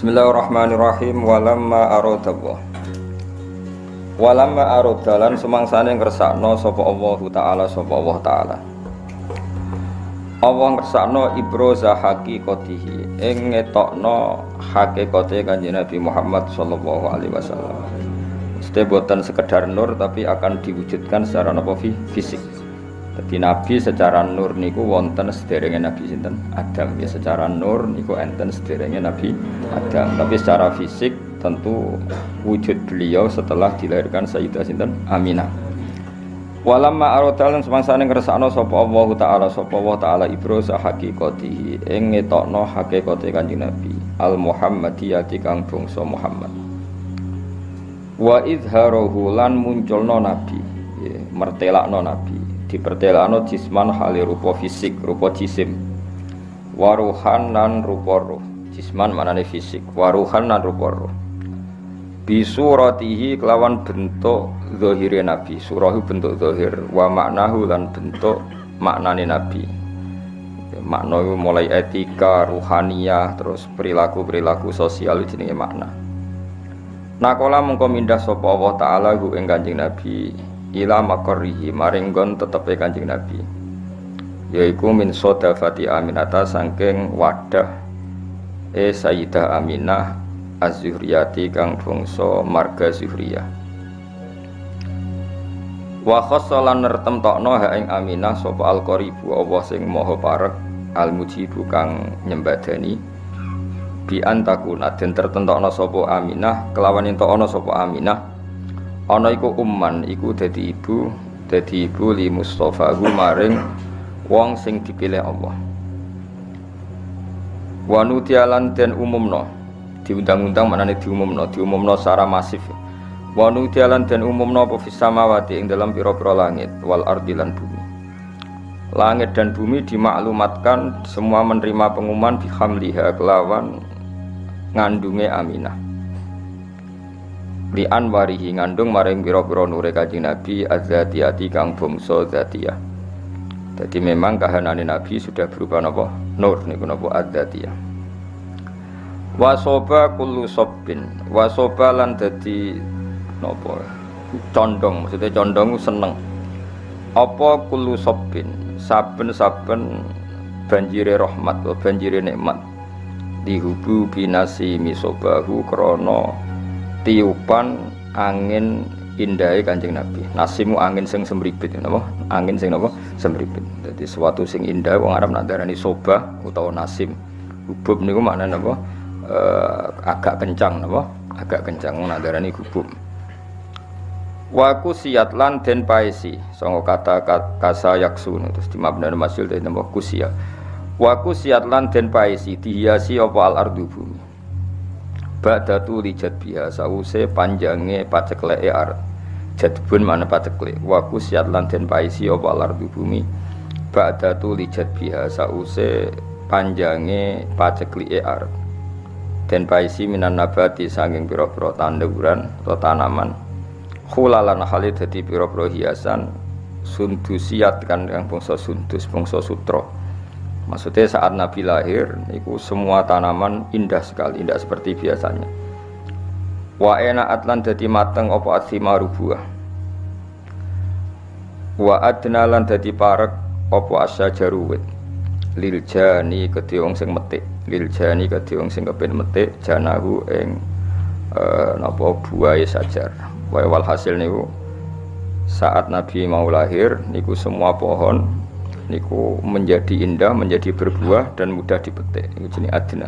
Bismillahirrahmanirrahim. Walamma arodalan sumangsane ngersakno sapa Allah Ta'ala sapa Allah Ta'ala. Allah ngersakno ibroza haqiqatihi ing ngetokno hakikate Kanjeng Nabi Muhammad sallallahu alaihi wasallam. Mesti boten sekedar nur tapi akan diwujudkan secara napa fisik. Jadi Nabi secara nur niku wonten sederenge Nabi sinten Adam ya, secara nur niku enten sederenge Nabi Adam, tapi secara fisik tentu wujud beliau setelah dilahirkan Sayyidah sinten Aminah. Walamma arodalan semangsane ngersakno sapa Allah Ta'ala ibrosa haqiqatihi ing ngetokno hakikate Kanjeng Nabi al Muhammadiyati kang bangsa Muhammad. Wa izharuhu lan munculno Nabi ya, mertelakno Nabi dipertelakno jisman hale rupa fisik, rupa jisim. Waruhan lan rupa roh. Jisman maknane fisik, waruhan lan rupa roh. Bisuratihi kelawan bentuk zahire Nabi. Surah bentuk zahir, wa maknahu lan bentuk maknane Nabi. Makna mulai etika, ruhaniyah, terus perilaku-perilaku sosial jenenge makna. Nakola mengko mindah sapa Allah Ta'ala hu ing Kanjeng Nabi ila maqarrihi maring nggon tetepe Kanjeng Nabi, yaiku min sodafati Aminata saking wadah Sayyidah Aminah az-Zuhriyati kang bangsa marga Zuhriyah. Wa khassalan nertemtokno ha ing Aminah sapa al-qaribu Allah sing maha parek al-mujibu kang nyembadani bi antakuna den tertentokno sapa Aminah kelawan ento ana sapa Aminah ana iku umman iku dadi ibu li Mustafahu maring wong sing dipilih Allah. Wa nutialan den umumno diundang-undang manane diumumno secara masif. Wa nutialan den umumno apa fis samawati ing dalam pira-pira langit wal ardi lan bumi. Langit dan bumi dimaklumatkan semua menerima pengumuman bihamliha kelawan ngandunge Aminah. Li anwarihi ngandung maring pira-pira nure Kanjeng Nabi az-zatiyati kang bangsa zatiyah. Jadi memang kahanane Nabi sudah berupa napa? Nur niku napa az-zatiyah. Wasoba kullu sabbin. Wasoba lan dadi napa? Condong, maksudnya condong seneng. Apa kullu sabbin? Saben-saben banjire rahmat, banjire nikmat. Dihubu binasi misobahu krana tiupan angin indahe Kanjeng Nabi. Nasimu angin sing semripit napa? Angin sing napa? Semripit. Dadi sesuatu sing indah wong Arab nak darani sobah utawa nasim. Hubub niku maknane napa? Agak kencang napa? Agak kencang wong nak darani hubub. Wa kusiyat lan den paesi sanga kata kasa yaksun terus dimabnani masil dadi napa kusiya. Wa kusiyat lan den paesi dihiasi apa al ardu bumi. Ba'datu li jadbiha sause panjange pacekleke art. Jadbun mana paceklek. Wa kusyat lan den paisi apa lardu bumi. Ba'datu li jadbiha sause panjange pacekleke art. Den paisi minan nabati saking pira-pira tanduran atau tanaman. Khulalan halid dadi pira-pira hiasan sundusiat kan yang bangsa sundus, bangsa sutra. Maksudnya saat Nabi lahir, itu semua tanaman indah sekali, indah seperti biasanya. Wa ena atlan dadi mateng apa athimaru buah. Wa adna lan dadi parek apa asyajaru wit. Lil jani kedhe wong sing metik, lil jani kedhe wong sing kepen metik janahu ing napa buahe sajar. Wal hasil niku saat Nabi mau lahir niku semua pohon niku menjadi indah, menjadi berbuah dan mudah dipetik. Niku jenenge adna.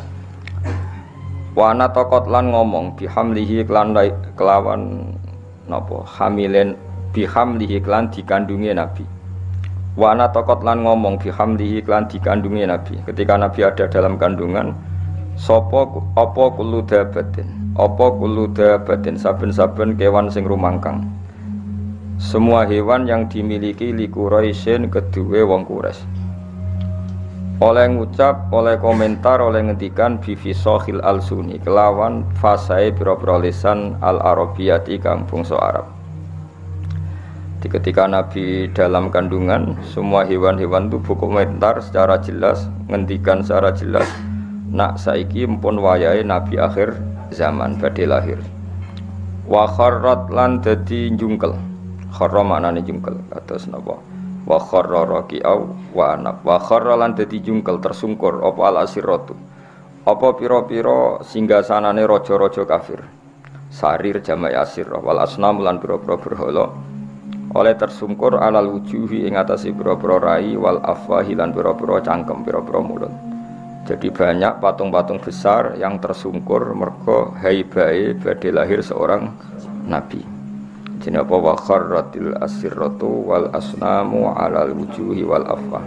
Wa ana taqat lan ngomong bihamlihi kelawan napa hamilen bihamlihi klan dikandungi Nabi. Wa ana taqat lan ngomong bihamlihi klan dikandungi Nabi. Ketika Nabi ada dalam kandungan sapa apa kullu dabatin saben-saben kewan sing rumangkang. Semua hewan yang dimiliki li Quraisyin kedue wong Quraisy. Oleh ngucap, oleh komentar, oleh ngendikan bifisohil al-suni kelawan fasahe pira-pira lisan al-arabiyati kang bangsa Arab. Ketika Nabi dalam kandungan, semua hewan-hewan itu berkomentar secara jelas, ngendikan secara jelas nak saiki mpun wayahe nabi akhir zaman badhe lahir. Wa kharrat lan dadi njungkel. Kharra maknane jungkel kados napa? Wa kharra raqi'au wa anab. Wa kharra lan dadi jungkel tersungkur apa al asiratu. Apa pira-pira singgasanane raja-raja kafir. Sarir jamak asir wal asnam lan pira-pira berhala. Oleh tersungkur alal wujuhi ing atase pira-pira rai wal afwahi lan pira-pira cangkem pira-pira mulut. Jadi banyak patung-patung besar yang tersungkur mergo haibae badhe lahir seorang nabi. Jenenge apa wa kharratil asirratu wal asnamu alal wujuhi wal afwah.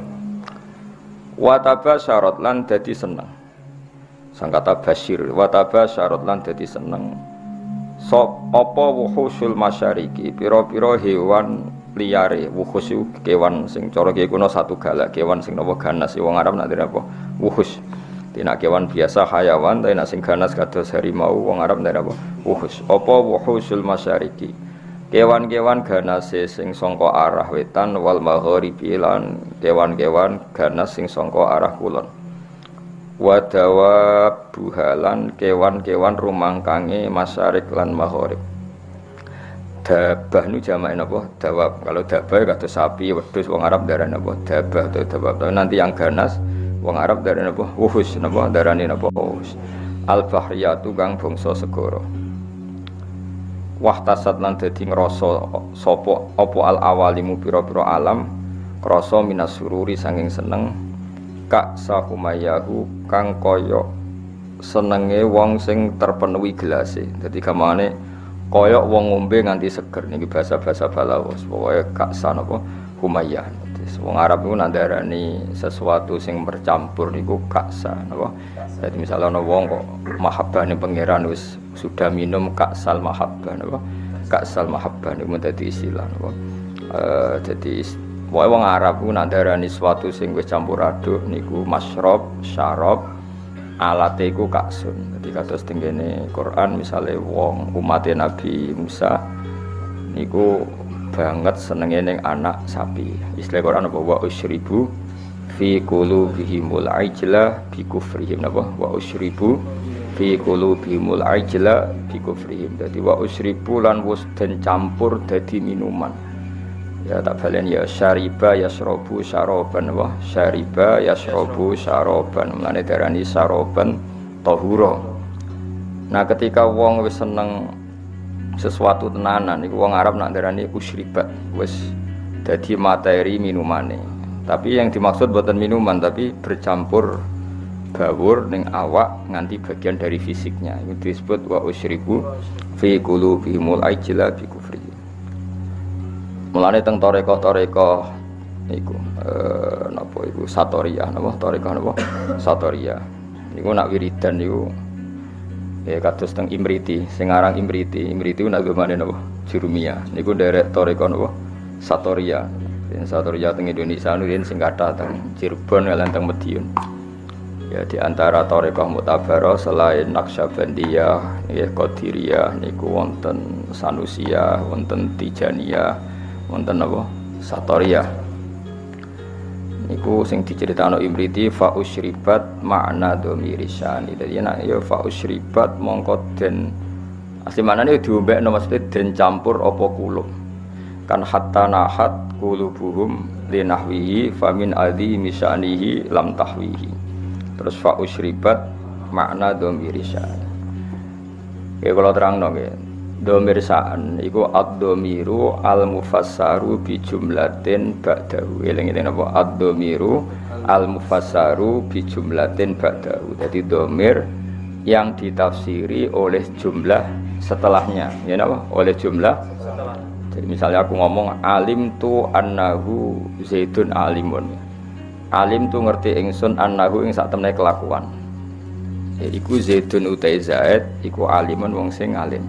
Wa tabasyarat lan dadi seneng. Sangkata basyir wa tabasyarat lan dadi seneng. Sop apa wuhusul masyariki pira-pira hewan liyare wuhus kewan sing cara kiye kuno satu galak kewan sing napa ganas wong Arab nak apa wuhus nek kewan biasa hayawan tapi nek sing ganas kados harimau wong Arab nak apa wuhus apa wuhusul masyariki kewan-kewan ganase sing saka arah wetan wal magharibi lan kewan-kewan ganas sing saka arah kulon wadawa buhalan kewan-kewan rumangkange masyarik lan maghrib. Dabah nu jamae napa? Dawab. Kalau dabah kata sapi, wedhus wong Arab darane napa? Dabah atau dawab. Nanti yang ganas wong Arab darane napa? Wuhus napa? Darane napa? Wuhus. Al-bahriyatu kang bangsa segara. Wahtasat lan dadi ngrasa sapa apa al-awalimu pira-pira alam krasa minas sururi sanging seneng Kak sahumayahu kang kaya senenge wong sing terpenuhi gelase. Dadi gamane kaya wong ngombe nganti seger niki bahasa-bahasa Balawas. Pokoke kak sanapa humayah. Wong Arab iku nandarani sesuatu sing bercampur niku kaksa napa. Dadi misalnya ana wong kok mahabbah ning pangeran wis sudah minum kaksal mahabbah napa. Kaksal mahabbah niku dadi istilah napa. Dadi wae wong Arab ku nak darani sesuatu sing wis campur aduk niku masyrab, syarab, alate iku kaksun. Dadi kados tengene Quran misale wong umat Nabi Musa niku banget senenge ning anak sapi. Istilah Quran apa wa usyribu fi qulubihimul ajla bi kufrihim napa wa usyribu fi qulubihimul ajla bi kufrihim. Dadi wa usyribu lan wis den campur dadi minuman. Ya tak balen ya syariba yasrobu syaroban wah syariba yasrobu syaroban mulane darani syaroban tahura. Nah ketika wong wis seneng sesuatu tenanan iku wong Arab nak darani usyribat wis dadi materi minumane. Tapi yang dimaksud bukan minuman tapi bercampur bawur ning awak nganti bagian dari fisiknya. Itu disebut wa usyribu fi qulubihimul ajla bi kufri. Mulane teng toreko-toreko niku napa iku satoriyah napa toreko napa satoriyah niku nak wiridan niku ya kados teng Imriti sing aran Imriti nak gimana napa Jurumiyah niku derek toreko napa satoriyah satoriyah teng Indonesia niku sing kathah teng Cirebon lan teng Madiun ya di antara toreko mutabarah selain Naqsyabandiyah nggih Qadiriyah niku wonten Sanusiyah wonten Tijaniyah wonten apa Satoriyah niku sing diceritakno Imriti fa usyribat makna dhamirisani. Dadi nek ya fa usyribat mongko den asli maknane diombekno maksudnya den campur apa kulub kan hatta nahat qulubuhum linahwihi famin adhi misanihi lam tahwihi. Terus fa usyribat makna dhamirisani. Ya kalau terangno nggih dhamir sa'an iku ad-dhamiru al-mufassaru bi jumlatin ba'dahu. Eling-eling apa ad-dhamiru al-mufassaru bi jumlatin ba'dahu. Jadi dhamir yang ditafsiri oleh jumlah setelahnya. Ya napa? Oleh jumlah. Jadi misalnya aku ngomong alim tu annahu zaidun alimun. Alim tu ngerti ingsun annahu ing sak temene kelakuan. Ya iku zaidun utai zaid iku alimun wong sing alim.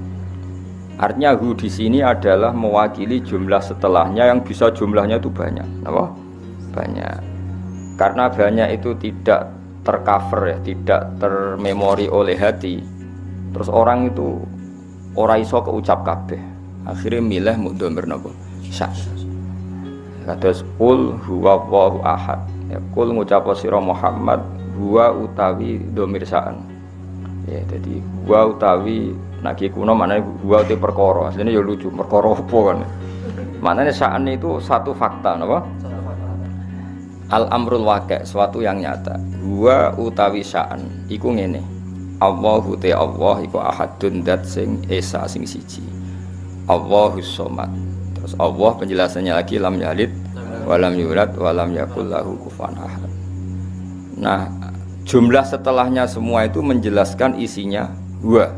Artinya hu di sini adalah mewakili jumlah setelahnya yang bisa jumlahnya itu banyak, apa? Banyak. Karena banyak itu tidak tercover ya, tidak termemori oleh hati. Terus orang itu ora iso keucap kabeh. Akhirnya milih mudhamir napa? Sya. Kados qul huwallahu ahad. Ya qul ngucap sira Muhammad huwa utawi dhamir sa'an. Ya, jadi huwa utawi naki kuno maknane huwa uti perkara. Asline ya lucu, perkara apa kan. Maknane sa'an itu satu fakta napa? Al-amrul waqi', suatu yang nyata. Huwa utawi sa'an iku ngene. Allahu te Allah iku ahadun dat sing esa sing siji. Allahus somad. Terus Allah penjelasannya lagi lam yalid walam yulad walam yakul lahu kufuwan ahad. Nah, jumlah setelahnya semua itu menjelaskan isinya huwa.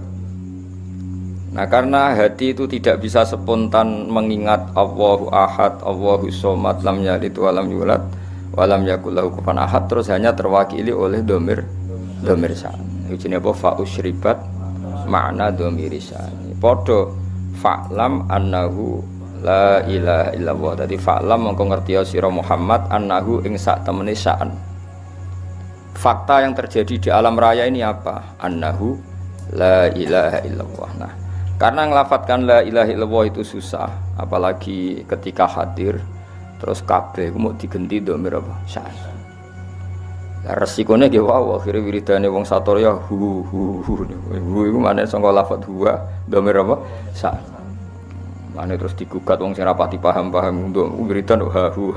Nah, karena hati itu tidak bisa spontan mengingat Allahu ahad, Allahus somad, lam yalid walam yulad walam yakul lahu kufuwan ahad, terus hanya terwakili oleh dhamir sa'an. Iki apa fa usyribat makna dhamir sa'an. Padha fa'lam annahu la ilaha illallah. Tadi fa'lam mengko ngerti sira Muhammad annahu ing sak temene sa'an. Fakta yang terjadi di alam raya ini apa? Annahu la ilaha illallah. Nah, karena ngelafatkan la ilaha illallah itu susah, apalagi ketika hadir terus kabeh mau digenti dhamir apa? Sa'an. Lah resikone nggih wae akhire wiridane wong satorya hu iku maneh saka lafadz huwa dhamir apa? Sa'an. Ane terus digugat wong sing rapati paham-paham untuk wiridan hahu.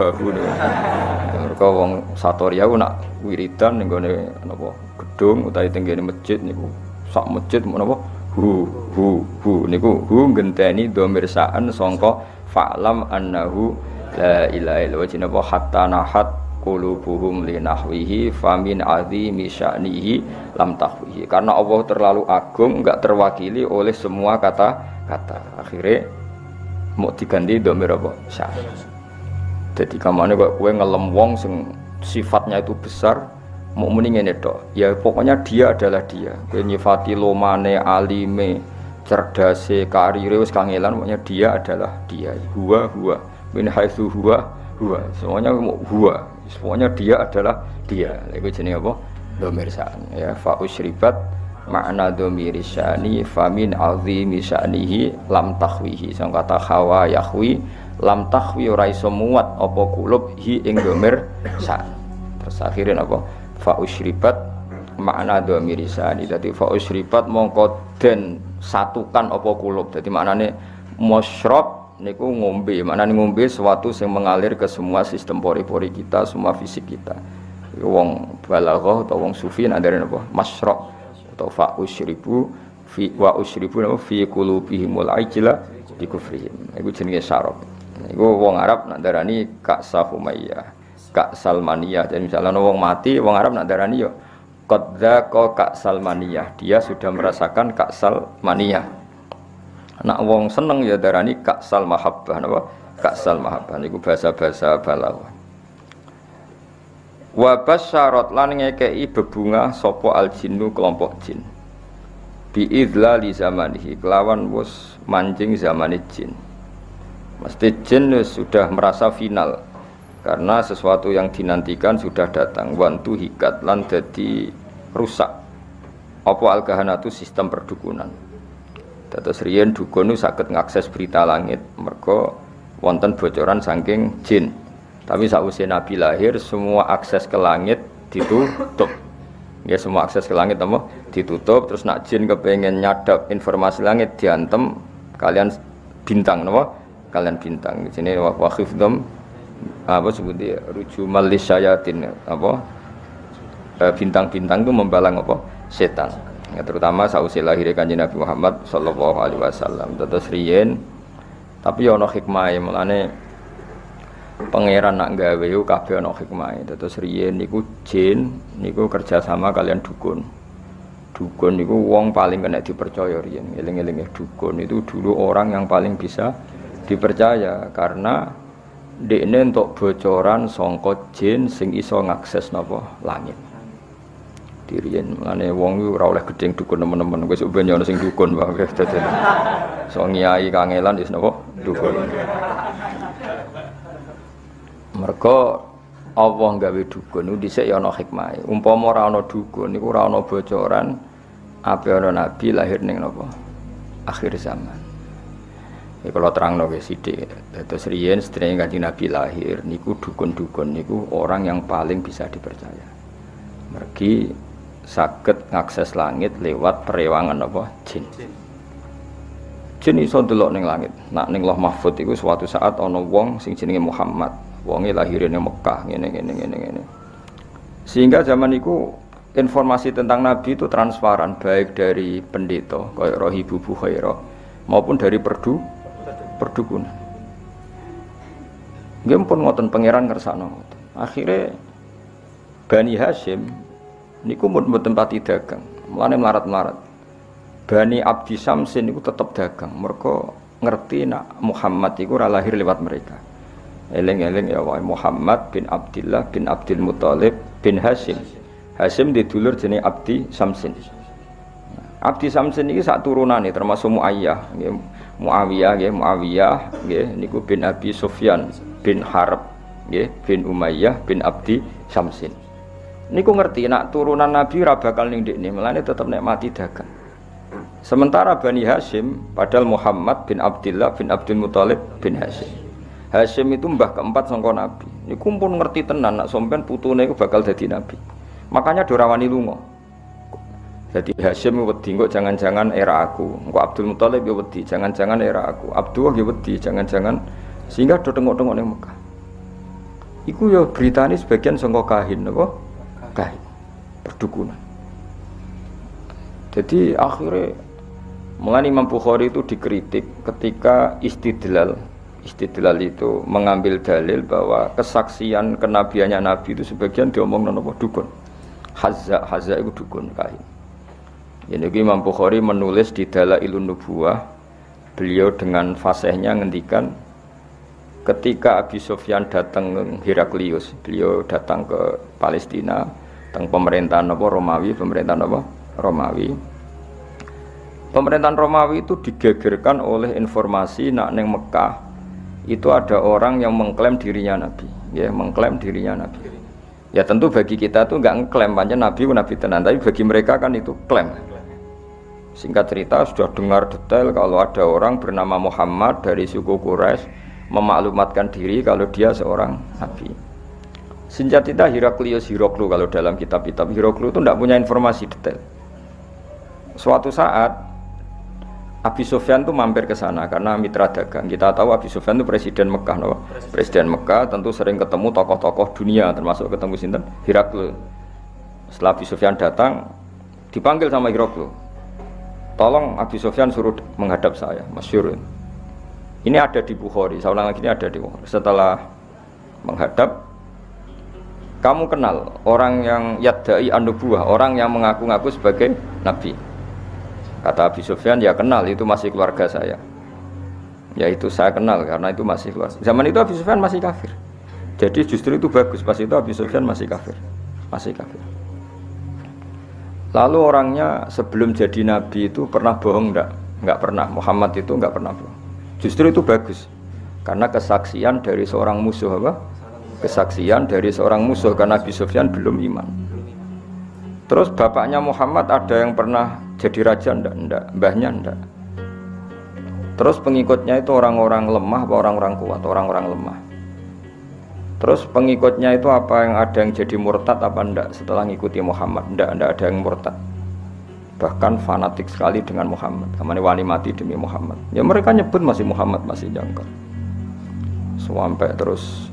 Mereka wong satorya ku nak wiridan ning gone napa gedung utawi teng ngene masjid niku sak masjid menapa hu niku hu ngenteni dhamir sa'an sangka fa'lam annahu la ilaha illallah jinapa hatta nahat qulubuhum li nahwihi famin azimi sya'nihi lam tahwihi. Karena Allah terlalu agung enggak terwakili oleh semua kata-kata. Akhirnya mau diganti dhamir apa? Sa'an. Jadi kamane kok kowe ngelem wong sing sifatnya itu besar, mau muni ngene tok. Ya pokoknya dia adalah dia. Kowe nyifati lomane, alime, cerdase, karire wis kangelan, pokoknya dia adalah dia. Huwa min haitsu huwa. Semuanya huwa. Semuanya dia adalah dia. Iku jenenge apa? Dhamir sa'an. Ya fa usyribat makna dhamir sya'ni famin azimi sya'nihi lam takhwihi. Sang kata khawa yahwi lam takhwi ora iso muat apa kulub hi ing dhamir sa'an. Terus akhirnya apa? Fa usyribat makna dhamir sya'ni. Dadi fa usyribat mongko den satukan apa kulub. Dadi maknane musyrab niku ngombe. Maknane ngombe sesuatu yang mengalir ke semua sistem pori-pori kita, semua fisik kita. Wong balaghah atau wong sufi ndare napa? Masyrab atau fa usyribu fi wa usyribu fi qulubihimul ajla bi kufrihim. Iku jenenge syarab. Iku wong Arab nak darani Ka'sa Humayyah, Ka'sal Maniyah. Jadi misalnya wong mati, wong Arab nak darani yo qadza Ka'sal Maniyah. Dia sudah merasakan Ka'sal Maniyah. Nak wong seneng ya darani Ka'sal Mahabbah napa? Ka'sal Mahabbah niku bahasa-bahasa balaghah. Wa basyarat lan ngekei bebungah sapa al-jinnu kelompok jin bi idlali zamanihi kelawan wis mancing zamane jin. Mesti jin sudah merasa final karena sesuatu yang dinantikan sudah datang. Wantu hikat lan dadi rusak apa al-kahanatu sistem perdukunan. Dados riyen dukun saged ngakses berita langit mergo wonten bocoran saking jin. Tapi sausé Nabi lahir semua akses ke langit ditutup. Ya semua akses ke langit apa? Ditutup. Terus nak jin kepengen nyadap informasi langit diantem kalian bintang napa? Kalian bintang. Di sini wa khifdum apa sebutnya rujumal lisyayatin apa? Bintang-bintang itu membalang apa? Setan. Ya, terutama sausé lahir Kanjeng Nabi Muhammad sallallahu alaihi wasallam. Terus riyen tapi ana hikmah mulane pangeran nak gawe yo kabeh ana hikmahe. Terus riyen niku jin niku kerjasama kalian dukun. Dukun niku wong paling kena dipercaya riyen. Eling-eling dukun itu dulu orang yang paling bisa dipercaya karena dekne entuk bocoran sangka jin sing iso ngakses napa langit. Diriyen mulane wong iku ora oleh gedeng dukun teman-teman. Wis ben yo ana sing dukun wae dadi. So nyai kangelan wis napa dukun. Mergo Allah gawe dukun niku dhisik ya ana hikmahe. Umpama ora ana dukun niku ora ana bocoran ape ana nabi lahir ning napa? Akhir zaman. Iki kula terangno wis sithik. Dados riyen sedherenge Kanjeng Nabi lahir niku dukun-dukun niku orang yang paling bisa dipercaya. Mergi saged ngakses langit lewat perewangan apa jin. Jin iso ndelok ning langit. Nak ning Lauh Mahfuz iku suatu saat ana wong sing jenenge Muhammad. Wonge lahirane Mekah ngene. Sehingga zaman iku informasi tentang Nabi itu transparan baik dari pendeta kaya Rohibu Bukhairah maupun dari perdukunan. Nggih pun ngoten pangeran ngersakno ngoten. Akhire Bani Hashim niku mboten pati dagang, mulane melarat-melarat. Bani Abdi Samsin niku tetep dagang, mergo ngerti nak Muhammad iku ora lahir lewat mereka. Eling-eling ya wae Muhammad bin Abdullah bin Abdul Muthalib bin Hashim. Hashim di dulur jenenge Abdi Samsin. Abdi Samsin iki sak turunane termasuk Muayyah, nggih. Muawiyah nggih niku bin Abi Sufyan bin Harb nggih bin Umayyah bin Abdi Samsin. Niku ngerti nak turunan Nabi ora bakal ning ndekne, melane tetep nek mati dagang. Sementara Bani Hashim padahal Muhammad bin Abdullah bin Abdul Muthalib bin Hashim. Hashim itu mbah keempat sangka Nabi. Niku pun ngerti tenan nak sampean putune iku bakal dadi nabi. Makanya ora wani lunga. Jadi Hashim wedi kok jangan-jangan era aku. Engko Abdul Muthalib ya wedi jangan-jangan era aku. Abdullah ya wedi jangan-jangan sehingga do tengok-tengok ning Mekah. Iku ya beritane sebagian sangka kahin apa? Kahin. Perdukunan. Jadi akhirnya mulai Imam Bukhari itu dikritik ketika istidlal itu mengambil dalil bahwa kesaksian kenabiannya Nabi itu sebagian diomongkan apa dukun. Hazza itu dukun kahin. Ini Imam Bukhari menulis di Dalailun Nubuwah, beliau dengan fasihnya ngendikan ketika Abi Sufyan datang ke Heraklius, beliau datang ke Palestina, tentang pemerintahan apa Romawi, Pemerintahan Romawi itu digegerkan oleh informasi nak neng Mekah itu ada orang yang mengklaim dirinya Nabi, ya mengklaim dirinya Nabi. Ya tentu bagi kita tuh nggak ngeklaim pancen Nabi tenan, tapi bagi mereka kan itu klaim. Singkat cerita sudah dengar detail kalau ada orang bernama Muhammad dari suku Quraisy memaklumatkan diri kalau dia seorang Nabi. Singkat cerita Heraklius kalau dalam kitab-kitab Heraklius itu tidak punya informasi detail. Suatu saat Abi Sufyan itu mampir ke sana karena mitra dagang. Kita tahu Abi Sufyan itu presiden Mekah, no? Presiden Mekah tentu sering ketemu tokoh-tokoh dunia, termasuk ketemu sinten Heraklius. Setelah Abi Sufyan datang, dipanggil sama Heraklius. Tolong Abi Sufyan suruh menghadap saya, masyhur. Ini ada di Bukhari, saya ulang lagi ini ada di Bukhari. Setelah menghadap, kamu kenal orang yang yadda'i an-nubuwah, orang yang mengaku-ngaku sebagai nabi. Kata Abi Sufyan, ya kenal, itu masih keluarga saya. Ya itu saya kenal karena itu masih keluarga. Zaman itu Abi Sufyan masih kafir. Jadi justru itu bagus, pas itu Abi Sufyan masih kafir. Lalu orangnya sebelum jadi nabi itu pernah bohong enggak? Enggak pernah. Muhammad itu enggak pernah bohong. Justru itu bagus. Karena kesaksian dari seorang musuh apa? Kesaksian dari seorang musuh karena Abi Sufyan belum iman. Terus bapaknya Muhammad ada yang pernah jadi raja enggak? Mbahnya enggak. Terus pengikutnya itu orang-orang lemah apa orang-orang kuat? Orang-orang lemah. Terus pengikutnya itu apa yang ada yang jadi murtad apa enggak setelah ngikuti Muhammad? Enggak ada yang murtad. Bahkan fanatik sekali dengan Muhammad. Kamane wani mati demi Muhammad. Ya mereka nyebut masih Muhammad, masih jangkar. Sampai terus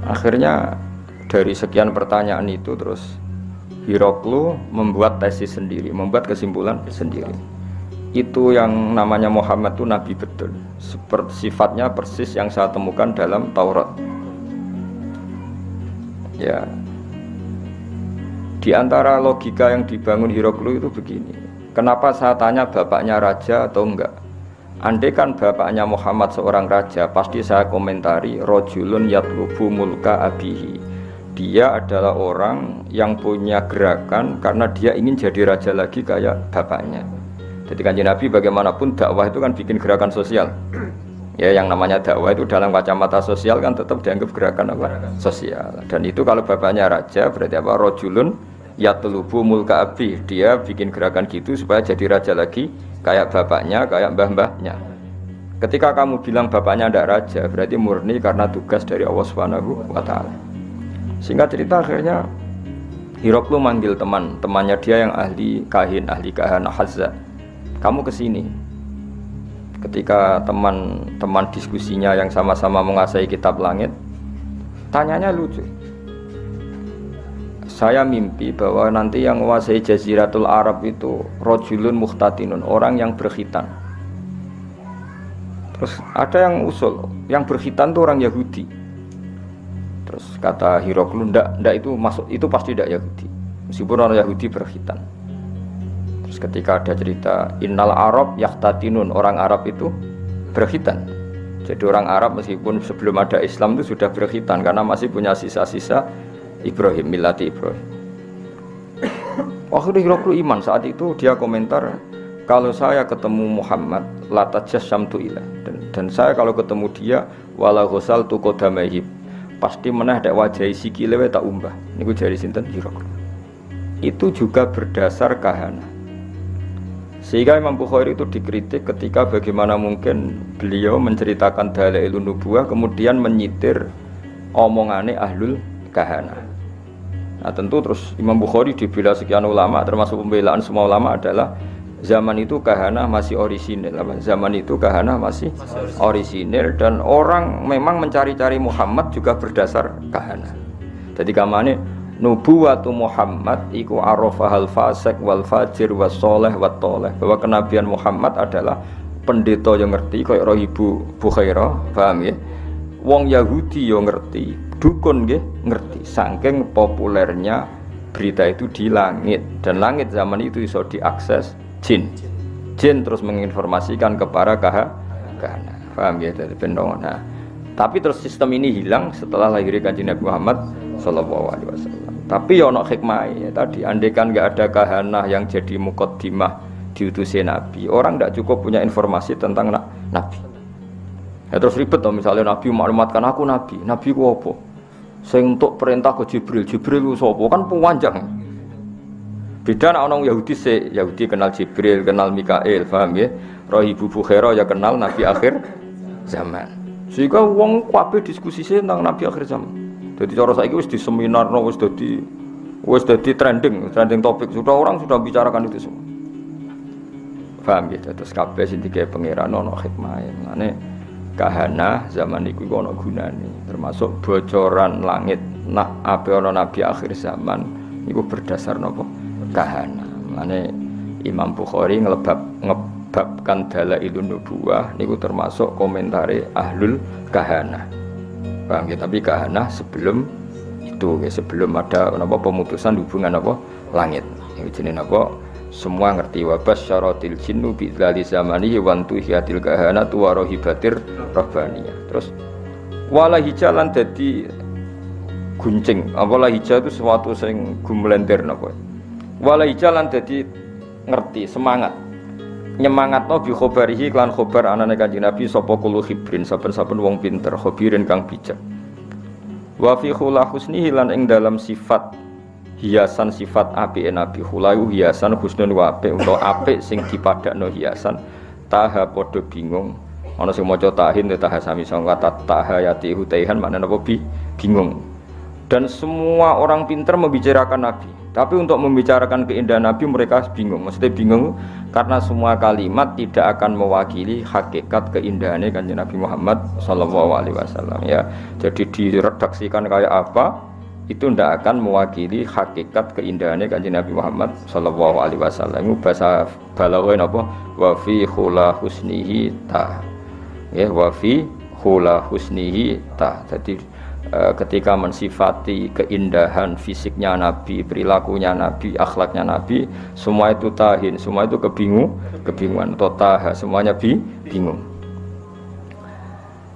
akhirnya dari sekian pertanyaan itu terus Heraklius membuat tesis sendiri, membuat kesimpulan sendiri. Itu yang namanya Muhammad itu nabi betul. Seperti sifatnya persis yang saya temukan dalam Taurat. Ya. Di antara logika yang dibangun Heraklius itu begini. Kenapa saya tanya bapaknya raja atau enggak? Andai kan bapaknya Muhammad seorang raja, pasti saya komentari rajulun yatlubu mulka abihi. Dia adalah orang yang punya gerakan karena dia ingin jadi raja lagi kayak bapaknya. Jadi Kanjeng Nabi bagaimanapun dakwah itu kan bikin gerakan sosial. Ya yang namanya dakwah itu dalam kacamata sosial kan tetap dianggap gerakan apa? Sosial. Dan itu kalau bapaknya raja berarti apa? Rajulun yatlubu mulka abi. Dia bikin gerakan gitu supaya jadi raja lagi kayak bapaknya, kayak mbah-mbahnya. Ketika kamu bilang bapaknya tidak raja, berarti murni karena tugas dari Allah Subhanahu wa taala. Sehingga cerita akhirnya Hiroklu manggil temannya dia yang ahli kahana Hazza. Kamu kesini. Ketika teman diskusinya yang sama-sama menguasai kitab langit, tanyanya lucu. Saya mimpi bahwa nanti yang menguasai Jaziratul Arab itu rojulun muhtatinun, orang yang berkhitan. Terus ada yang usul, yang berkhitan itu orang Yahudi. Terus kata Hiroklu, ndak itu masuk, itu pasti ndak Yahudi. Meskipun orang Yahudi berkhitan. Terus ketika ada cerita innal Arab yahtatinun, orang Arab itu berkhitan. Jadi orang Arab meskipun sebelum ada Islam itu sudah berkhitan karena masih punya sisa-sisa Ibrahim, milati Ibrahim. Akhirnya Hiroklu iman. Saat itu dia komentar, kalau saya ketemu Muhammad latajasyamtu ilah, dan saya kalau ketemu dia wala ghasaltu qadamaihi, pasti meneh dek wajahi sikile wae tak umbah. Niku jari sinten Hiroklu. Itu juga berdasar kahana. Sehingga Imam Bukhari itu dikritik ketika bagaimana mungkin beliau menceritakan dalailun nubuwah kemudian menyitir omongane ahlul kahana. Nah tentu terus Imam Bukhari dibela sekian ulama, termasuk pembelaan semua ulama adalah zaman itu kahana masih orisinil. Zaman itu kahana masih orisinil dan orang memang mencari-cari Muhammad juga berdasar kahana. Jadi kamane nubuwatu Muhammad iku arafahal fasik wal fajir was soleh wat toleh, bahwa kenabian Muhammad adalah pendeta yang ngerti kaya Ibu Bukhairah, paham ya? Wong Yahudi yang ngerti, dukun nggih ngerti, saking populernya berita itu di langit, dan langit zaman itu bisa diakses jin terus menginformasikan kepada kahana, paham ya? Dari pendongan. Nah, tapi terus sistem ini hilang setelah lahirnya Kanjeng Nabi Muhammad sallallahu alaihi wasallam. Tapi ya ono hikmahnya tadi, andaikan enggak ada kahana yang jadi muqaddimah diutusnya Nabi, orang tidak cukup punya informasi tentang Nabi. Ya terus ribet toh, misalnya Nabi maklumatkan aku Nabi ku apa? Sing untuk perintah ke Jibril ku sapa? Kan panjang. Beda nek orang Yahudi kenal Jibril, kenal Mikail, paham ya? Ibu Bukhairah ya kenal Nabi akhir zaman. Sehingga wong kabeh diskusi tentang Nabi akhir zaman. Jadi cara saiki wis di seminar, wis dadi trending topik. Orang sudah bicarakan itu semua. Paham ya? Terus kabeh sing dikek pangeran ono hikmahe. Mane kahana zaman iku ana gunane, termasuk bocoran langit nak ape ana nabi akhir zaman iku berdasar napa kahana. Mane Imam Bukhari ngebabkan dalailun nubuwah niku termasuk komentare ahlul kahana. Paham ya? Tapi kahana sebelum itu, sebelum ada napa pemutusan hubungan napa langit. Iki jenenge napa? Semua ngerti wabas syaratil jinnu bidzali zamanihi wantu hiyatil kahana tu warohibatir rabbaniyah. Terus wala hijalan dadi guncing. Wala hija itu sesuatu sing gumlender napa. Wala hijalan dadi ngerti, semangat. Nyemangatno bi khabarihi lan khabar anane Kanjeng Nabi sapa kulo khibrin, saben-saben wong pinter, khabirin kang bijak. Wa fi khula husnihi lan ing dalam sifat hiasan sifat apike Nabi, khulayu hiasan husnul wa apik utawa apik sing dipadakno hiasan. Taha padha bingung, ana sing maca tahin taha sami sangka taha yati hutaihan maknane apa bingung. Dan semua orang pintar membicarakan Nabi, tapi untuk membicarakan keindahan Nabi mereka bingung. Maksudnya bingung karena semua kalimat tidak akan mewakili hakikat keindahannya Kanjeng Nabi Muhammad sallallahu alaihi wasallam ya. Jadi diredaksikan kayak apa itu tidak akan mewakili hakikat keindahannya Kanjeng Nabi Muhammad sallallahu alaihi wasallam. Itu bahasa balaghah napa? Wa fi khula husnihi ta. Ya, wa fi khula husnihi ta. Jadi ketika mensifati keindahan fisiknya Nabi, perilakunya Nabi, akhlaknya Nabi, semua itu tahin, semua itu kebingungan atau taha, semuanya bingung.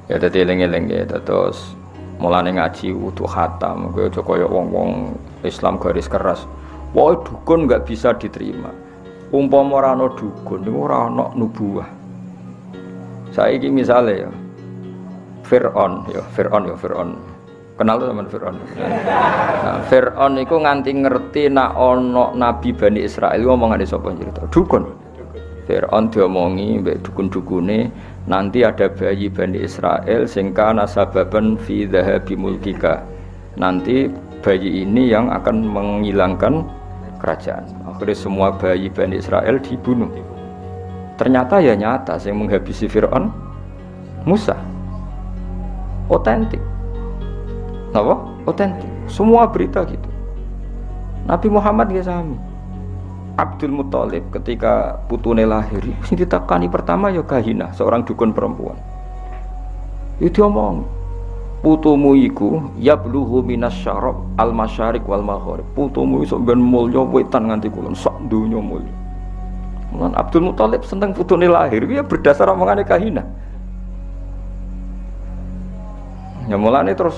Ya dadi eling-eling ya, terus mulane ngaji wudu khatam, kowe aja kaya wong-wong Islam garis keras. Wae dukun enggak bisa diterima. Umpama ora ana dukun, niku ora ana nubuwah. Saiki misale ya Fir'aun. Kenal to sampean Fir'aun. Nah, Fir'aun iku nganti ngerti nek ana nabi Bani Israil ngomongane sapa cerita? Dukun. Fir'aun diomongi mbek dukun-dukune, nanti ada bayi Bani Israel sing kana sababan fi dhahabi mulkika. Nanti bayi ini yang akan menghilangkan kerajaan. Akhirnya semua bayi Bani Israel dibunuh. Ternyata ya nyata yang menghabisi Fir'aun Musa. Otentik. Apa? Otentik. Semua berita gitu. Nabi Muhammad ya sami. Abdul Muthalib ketika putune lahir, sing ditekani pertama ya Kahina, seorang dukun perempuan. Itu omong, putumu iku yablughu minas syarab al masyariq wal maghrib. Putumu iso ben mulya wetan nganti kulon sak donya mulya. Mulan Abdul Muthalib seneng putune lahir, ya berdasar omongane Kahina. Ya mulane terus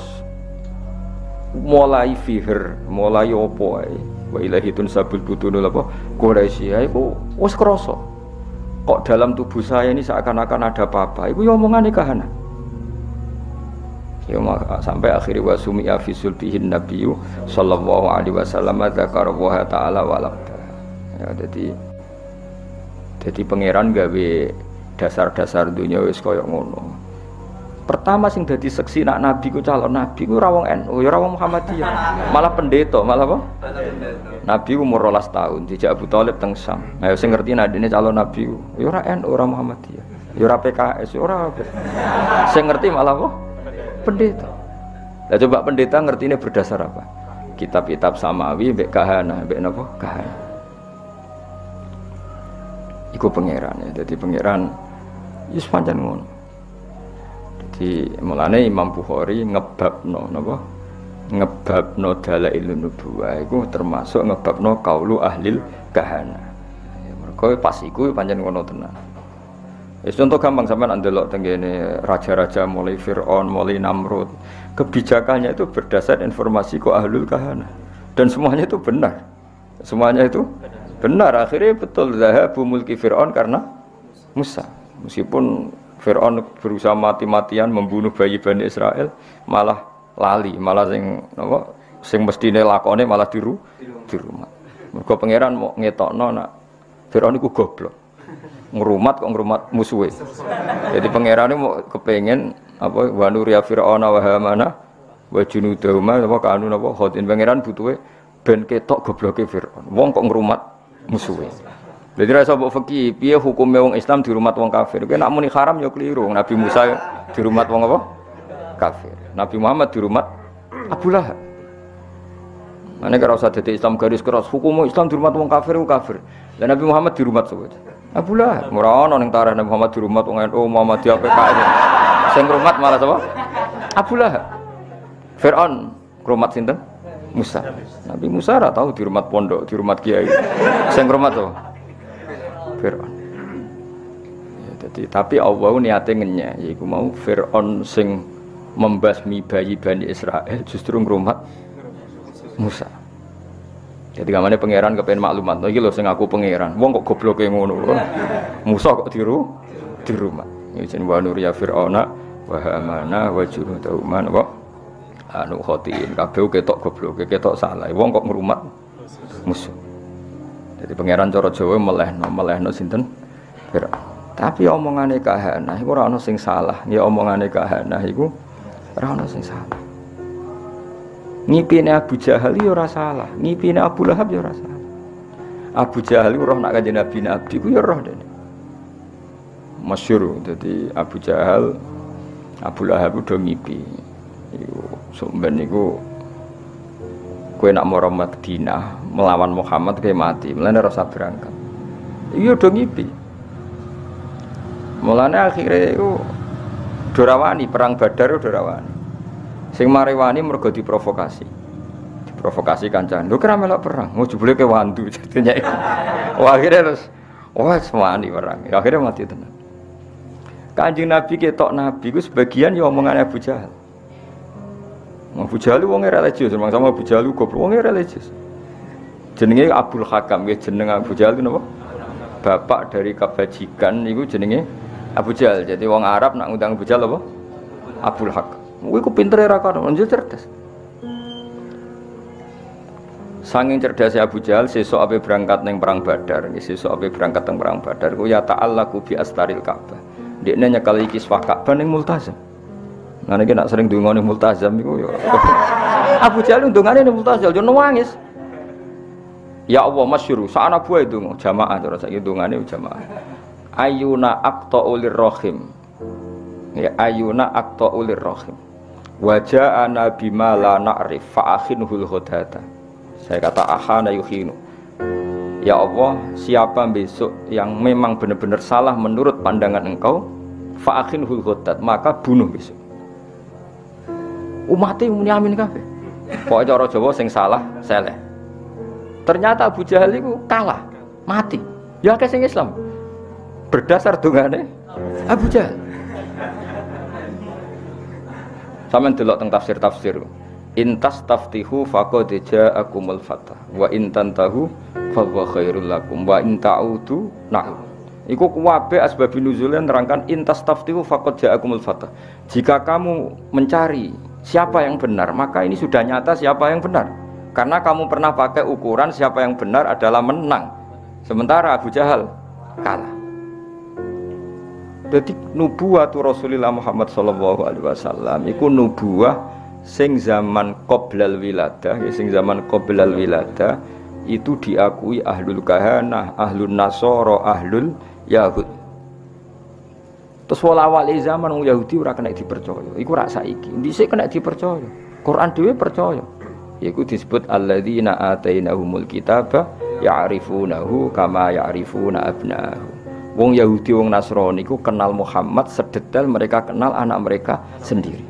mulai fihir, mulai opo ae. Wa ilahitun sabul butunul apa Quraisy iku wis krasa. Kok dalam tubuh saya ini seakan-akan ada apa-apa. Iku ya omongane Kahana. Ya sampai akhir wa sumi'a fi sulbihin nabiyyu sallallahu alaihi wasallam dzakara wa ta'ala walabda. Ya jadi pangeran gawe dasar-dasar dunia wis kaya ngono. Pertama sing dadi seksi nak nabi ku calon nabi ku ora wong NU, ya ora wong Muhammadiyah. Malah pendeta, malah apa? Nabi umur 12 tahun dijak Abu Thalib teng Syam. Ayo sing ngerti nadine calon nabi ku, ya ora NU, ora Muhammadiyah. Ya ora PKS, ya ora. Sing ngerti malah apa? Pendeta. Lah coba pendeta ngertine berdasar apa? Kitab-kitab samawi mbek kahana, mbek napa? Kahana. Iku pangeran ya. Dadi pangeran wis pancen ngono. Di mulane Imam Bukhari ngebabno napa ngebabno dalailun nubuwah iku termasuk ngebabno qaulu ahlil kahana. Ya mergo pas iku pancen ngono tenan. Wis contoh gampang sampean ndelok tengene raja-raja mulai Firaun, mulai Namrud. Kebijakannya itu berdasar informasi ku ahlul kahana dan semuanya itu benar. Semuanya itu benar. Akhirnya betul zahabu mulki Firaun karena Musa. Meskipun Fir'aun berusaha mati-matian membunuh bayi Bani Israel, malah lali, malah sing mestine lakone malah di rumah. Mergo pangeran mau ngetokno nak Fir'aun iku goblok. Ngrumat kok ngrumat musuhe. Jadi pangeran mau kepengin apa wa nuriya Fir'auna wa Hamana wa junudahuma apa kanu napa khotin pangeran butuhe ben ketok gobloke Fir'aun. Wong kok ngrumat musuhe. Jadi rasa mbok fikih piye hukume wong Islam di rumah wong kafir. Kowe nek muni haram ya keliru. Nabi Musa di rumah wong apa? Kafir. Nabi Muhammad di rumah Abu Lahab. Mane karo usah dadi Islam garis keras. Hukum Islam di rumah wong kafir ku kafir. Lah Nabi Muhammad di rumah sapa? Abu Lahab. Ora ono ning tarikh Nabi Muhammad di rumah wong NU Muhammadiyah PKS. Sing rumah malah sapa? Abu Lahab. Fir'aun rumah sinten? Musa. Nabi Musa ora tahu di rumah pondok, di rumah kiai. Sing rumah to Fir'aun. Ya, tapi Allah niate ngenyek, yaiku mau Fir'aun sing membasmi bayi Bani Israel justru ngrumat Musa. Jadi kamane pangeran kepen maklumat, iki lho sing aku pangeran. Wong kok gobloke ngono. Musa kok di rumah. Ya jen wa nuriya Fir'auna wa Hamana wa junudahuma wa anu khotin. Kabeh ketok gobloke, ketok salah. Wong kok ngrumat Musa. Jadi pangeran cara Jawa melehno sinten Fir'aun. Tapi omongane kahana iku ora ana sing salah. Ya omongane kahana iku ora ana sing salah. Ngipine Abu Jahal ya ora salah, ngipine Abu Lahab ya ora salah. Abu Jahal roh nak kanjeng Nabi ku ya roh dene. Masyhur dadi Abu Jahal Abu Lahab udah ngipi. Iku sampeyan niku kowe nak mara Madinah melawan Muhammad kowe mati, mulane ora usah berangkat. Iya do ngipi. Mulane akhire iku dorawani perang Badar dorawani. Sing marewani mergo diprovokasi. Diprovokasi kancane. Lho kira melok perang, mau jebule ke wandu jadinya. Wah akhire terus semani perang. Akhire mati tenan. Kanjeng Nabi ketok Nabi ku sebagian ya omongane Abu Jahal. Abu Jahal wong religius, sama Abu Jahal goblok wong religius. Jenenge Abdul Hakam, nggih jeneng Abu Jahal napa? Bapak dari kebajikan niku jenenge Abu Jahal. Jadi wong Arab nak ngundang Abu Jahal apa? Abdul Hakam. Kuwi ku pintere ra kono, njur cerdas. Sanging cerdasé Abu Jahal sesuk ape berangkat ning perang Badar, sesuk ape berangkat ning perang Badar ku ya ta'allaqu bi astaril Ka'bah. Ndekne nyekel iki Ka'bah ning Multazam. Nah niki nak sering ndongane multazam iku ya. Abu Jahal ndongane ning Multazam yo nangis. Ya Allah masyhur, saana buah itu jamaah terus saiki ndongane jamaah. Ayuna aqta'ulir rahim. Ya ayuna aqta'ulir rahim. Waja'ana bima la na'rif fa akhinhul ghadata. Saya kata ahana yukhinu. Ya Allah, siapa besok yang memang benar-benar salah menurut pandangan engkau, fa akhinhul ghadat, maka bunuh besok. Umate muni amin kabeh. Pokoke cara Jawa sing salah seleh. Ternyata Abu Jahal itu kalah, mati. Ya akeh sing Islam. Berdasar dongane Abu Jahal. Sampeyan delok teng tafsir-tafsir. Intas taftihu faqad ja'akumul fatah wa in tantahu fa huwa khairul lakum wa in ta'udu na'ud. Iku kuwabe asbab nuzulnya nerangkan intas taftihu faqad ja'akumul fatah. Jika kamu mencari siapa yang benar, maka ini sudah nyata siapa yang benar. Karena kamu pernah pakai ukuran siapa yang benar adalah menang. Sementara Abu Jahal kalah. Jadi nubuwatu Rasulullah Muhammad sallallahu alaihi wasallam iku nubuwah sing zaman qoblal wiladah, ya sing zaman qoblal wiladah itu diakui ahlul kahanah, ahlun nasara, ahlul yahud. Terus awal zaman wong Yahudi ora kena dipercaya. Iku rak saiki. Dhisik kena dipercaya. Quran dhewe percaya. Iku disebut alladzina atainahumul kitaba ya'rifunahu kama ya'rifuna abna'ahum. Wong Yahudi wong Nasrani ku kenal Muhammad sedetail mereka kenal anak mereka sendiri.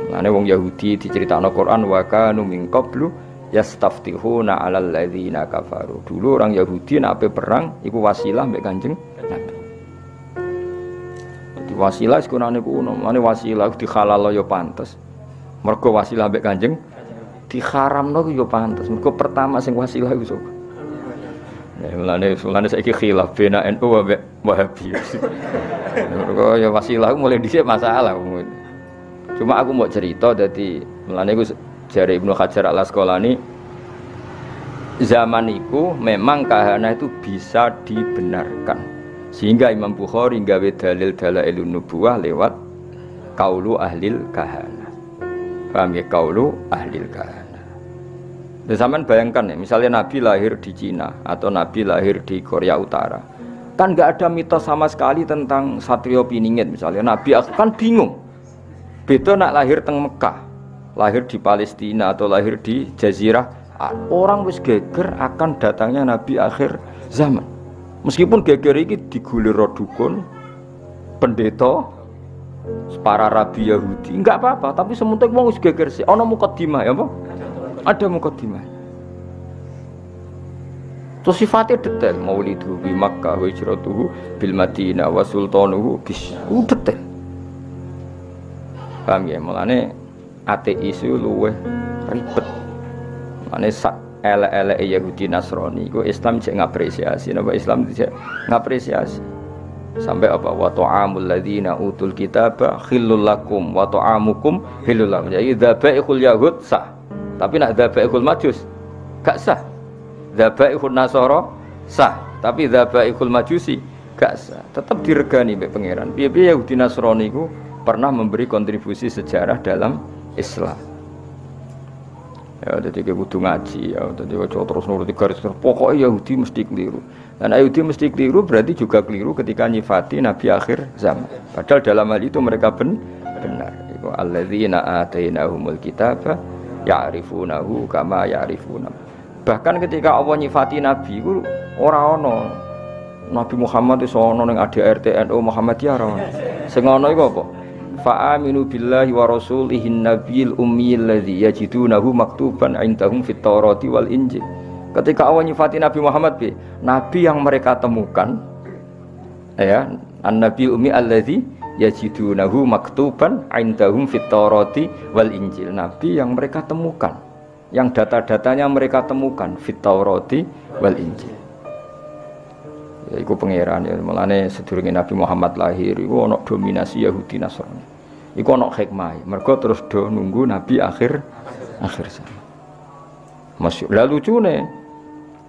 Mane wong Yahudi diceritakno Quran wa kanu min qablu yastaftihuna 'alal ladzina kafaru. Dulu orang Yahudi nek ape perang iku wasilah mbek Kanjeng Nabi. Dadi wasilah sekunane kuno, mane wasilah dihalal ya pantes. Mergo wasilah mbek Kanjeng diharamno ya pantes. Mergo pertama sing wasilah iku sapa? Ya mulane saiki khilaf bena NU ambek Wahabi. Mergo ya wasilah mulai dhisik masalah. Cuma aku mau cerita dadi mulane iku jare Ibnu Hajar Al-Asqalani zaman iku memang kahana itu bisa dibenarkan. Sehingga Imam Bukhari gawe dalil dalailun nubuwah lewat qaulu ahlil kahana. Paham ya qaulu ahlil kahana. Dan sampean bayangkan ya, misalnya Nabi lahir di Cina atau Nabi lahir di Korea Utara, kan nggak ada mitos sama sekali tentang Satrio Piningit misalnya. Nabi kan bingung. Beda nak lahir teng Mekah, lahir di Palestina atau lahir di Jazirah, orang wis geger akan datangnya Nabi akhir zaman. Meskipun geger iki digulir dukun, pendeta, para rabi Yahudi, enggak apa-apa. Tapi sementing wong wis geger sih. Ana mukadimah ya apa? Ada mukadimah. Terus sifatnya detail. Maulidu bi Makkah wa hijratuhu bil Madinah wa sultanuhu bis. Detail. Paham ya? Mulane ateis itu luweh ribet. Mulane sak elek-eleke Yahudi Nasrani iku Islam cek ngapresiasi. Napa Islam cek ngapresiasi. Sampai apa wa ta'amul ladzina utul kitaba khillul lakum wa ta'amukum khillul lakum. Jadi dzabaihul yahud sah. Tapi nak dzabaihul majus gak sah. Dzabaihul nasara sah, tapi dzabaihul majusi gak sah. Tetap diregani mbek pangeran. Piye-piye Yahudi Nasrani iku pernah memberi kontribusi sejarah dalam Islam. Ya dadi kudu ngaji ya, dadi ojo terus nuruti garis pokok Yahudi mesti keliru. Dan Yahudi mesti keliru berarti juga keliru ketika nyifati Nabi akhir zaman. Padahal dalam hal itu mereka benar. Iku alladzina atainahumul kitaba ya'rifunahu kama ya'rifuna. Bahkan ketika Allah nyifati Nabi iku ora ana Nabi Muhammad iso ana ning ADRT NU Muhammadiyah ora. Sing ana iku apa? Fa aminu billahi wa rasulihi nabiyil ummiyil ladzi yajidunahu maktuban indahum fit Taurati wal Injil. Ketika Allah nyifati Nabi Muhammad nabi yang mereka temukan ya, an-nabi ummi alladzi yajidunahu maktuban indahum fit Taurati wal Injil. Nabi yang mereka temukan, yang data-datanya mereka temukan fit Taurati wal Injil. Ya iku pangeran ya, mulane sedurunge Nabi Muhammad lahir iku ana dominasi Yahudi Nasrani. Iku ana hikmah. Mergo terus do nunggu Nabi akhir zaman. Masyhur. Lah lucune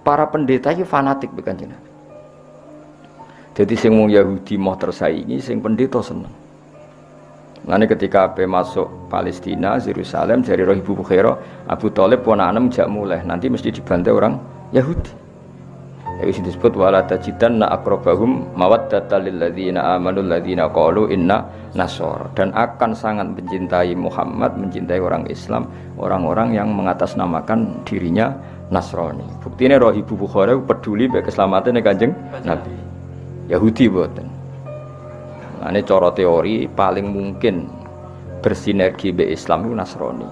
para pendeta iki fanatik be Kanjeng Nabi. Jadi sing wong Yahudi mau tersaingi, sing pendeta seneng. Nanti ketika Abe masuk Palestina, Yerusalem, dari roh Ibu Bukhairah, Abu Thalib ponakan jak mulai, nanti mesti dibantai orang Yahudi. Itu disebut wala tajidanna aqrabahum mawaddatan lil ladzina amanu alladzina qalu inna nasara, dan akan sangat mencintai Muhammad, mencintai orang Islam, orang-orang yang mengatasnamakan dirinya Nasrani. Buktinya roh Ibu Bukhairah peduli mek keselamatan Kanjeng Nabi. Yahudi boten. Nah, ini cara teori paling mungkin bersinergi be Islam itu Nasrani.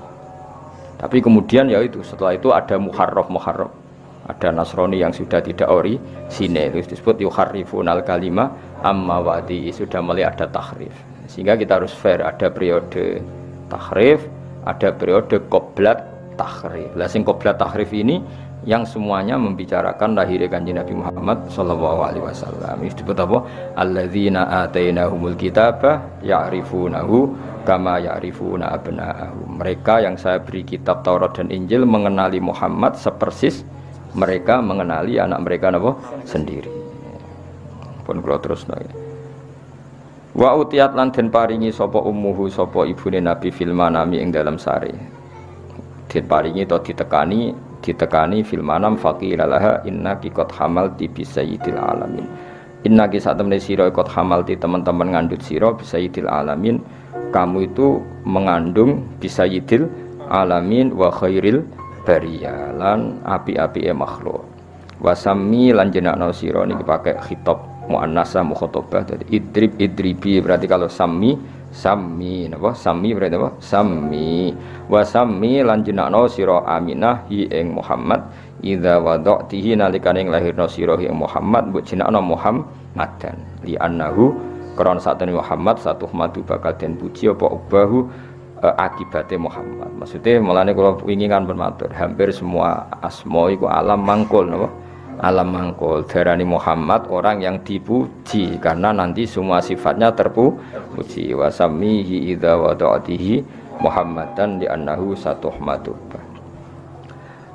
Tapi kemudian ya itu setelah itu ada muharraf, ada Nasrani yang sudah tidak orisinil, itu disebut yuharrifunal kalima amma wa'di, sudah mulai ada tahrif. Sehingga kita harus fair, ada periode tahrif, ada periode qoblat tahrif. Lah sing qoblat tahrif ini yang semuanya membicarakan lahirnya Kanjeng Nabi Muhammad sallallahu alaihi wasallam. Ini disebut apa? Alladzina atainahumul kitaba ya'rifunahu kama ya'rifuna abna'ahum. Mereka yang saya beri kitab Taurat dan Injil mengenali Muhammad sepersis mereka mengenali anak mereka napa sendiri. Pun kula terusno ya. Wa utiyat lan den paringi sapa ummuhu sapa ibune Nabi fil manami ing dalam sare. Den paringi to ditekani fil manam faqila laha innaki qad hamalti bi sayyidil alamin. Innaki sak temene sira qad hamalti teman-teman ngandut sira bi sayyidil alamin. Kamu itu mengandung bi sayyidil alamin wa khairil bariyalan api-api makhluk. Wasami lan jenakno sira niki pakai khitab muannasah mukhatabah. Jadi idribi berarti kalau sami napa sami berarti apa sami. Wasami lan jenakno sira Aminah hi ing Muhammad idza wada'tihi nalikane lahirna sira hi ing Muhammad mbok jenakno Muhammadan li annahu krana satene Muhammad satu madu bakal den puji apa ubahu akibatnya Muhammad. Maksudnya mulane kalau ingin bermatur hampir semua asma iku alam mangkul napa? Alam mangkul. Darani Muhammad orang yang dipuji karena nanti semua sifatnya terpuji. Wasamihi idza wada'atihi Muhammadan li annahu satuhmadu.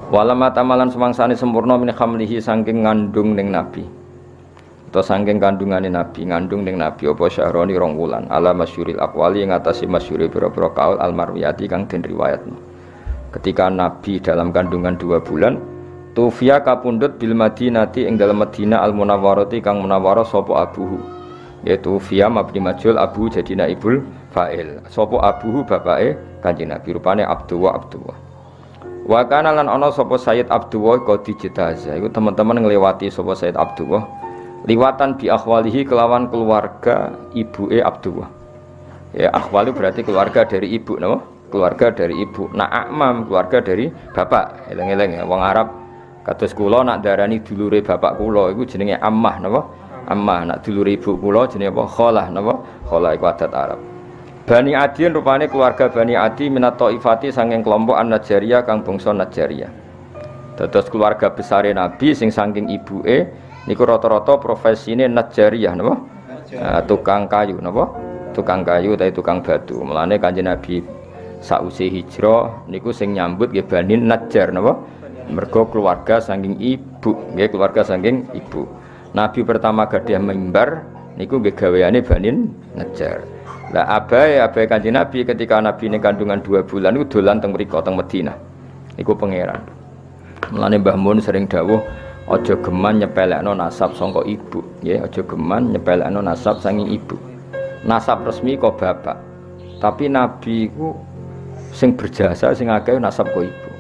Walama tamalan semangsane sempurna min khamlihi saking ngandung ning nabi. Atau saking kandungane nabi, ngandung ning nabi apa syahroni rong wulan ala masyuril aqwali ing atase masyure pira-pira kaul al marwiyati kang den riwayatno. Ketika nabi dalam kandungan 2 bulan, tufia kapundhut bil Madinati ing dalam Madinah al munawwarati kang munawwarah sapa abuhu. Yaitu fiya mabni majhul abu jadi naibul fa'il. Sapa abuhu bapake Kanjeng Nabi rupane Abdullah. Wa kana lan ana sapa Sayyid Abdullah qadi jitaza. Iku teman-teman nglewati sapa Sayyid Abdullah liwatan bi akhwalihi kelawan keluarga ibuke Abdullah. Ya akhwali berarti keluarga dari ibu napa? Keluarga dari ibu. Nak akmam keluarga dari bapak. Eleng-eleng ya wong Arab kados kula nak darani dulure bapak kula iku jenenge ammah napa? Ammah. Nak dulure ibu kula jenenge apa? Khalah napa? Khalah iku adat Arab. Bani Adi rupane keluarga Bani Adi minat Taifati saking kelompok An-Najjariyah kang bangsa Najjariyah. Dados keluarga besare Nabi sing saking ibuke niku rata-rata profesine Najjariyah napa? Tukang kayu napa? Tukang kayu utawa tukang batu. Mulane Kanjeng Nabi sausé hijrah niku sing nyambut nggih Bani Najjar napa? Mergo keluarga saking ibu, nggih keluarga saking ibu. Nabi pertama gadah mimbar niku nggih gaweane Bani Najjar. Lah abahe Kanjeng Nabi ketika Nabi ning kandungan 2 bulan niku dolan teng mriko teng Madinah. Niku pangeran. Mulane Mbah Mun sering dawuh aja geman nyepelekno nasab sangka ibu, nggih, aja geman nyepelekno nasab saking ibu. Nasab resmi kok bapak. Tapi Nabi ku sing berjasa sing akeh nasab kok ibu.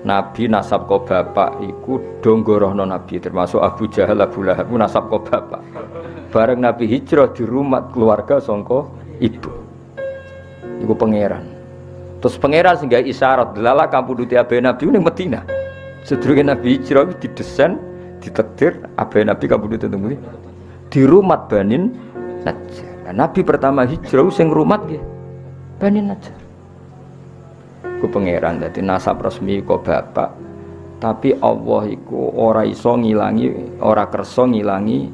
Nabi nasab kok bapak iku donggorohno Nabi termasuk Abu Jahal, Abu Lahab nasab kok bapak. Bareng Nabi hijrah di rumah keluarga sangka ibu. Iku pangeran. Terus pangeran sing gawe isyarat delala kampuduti abe Nabi ning Madinah. Sedurunge Nabi hijrah didesain, ditakdir abe Nabi kabudut teng di rumah Bani Najjar. Nah, Nabi pertama hijrah sing rumat nggih Bani Najjar. Ku pangeran dadi nasab resmi kok bapak. Tapi Allah iku ora iso ngilangi, ora kersa ngilangi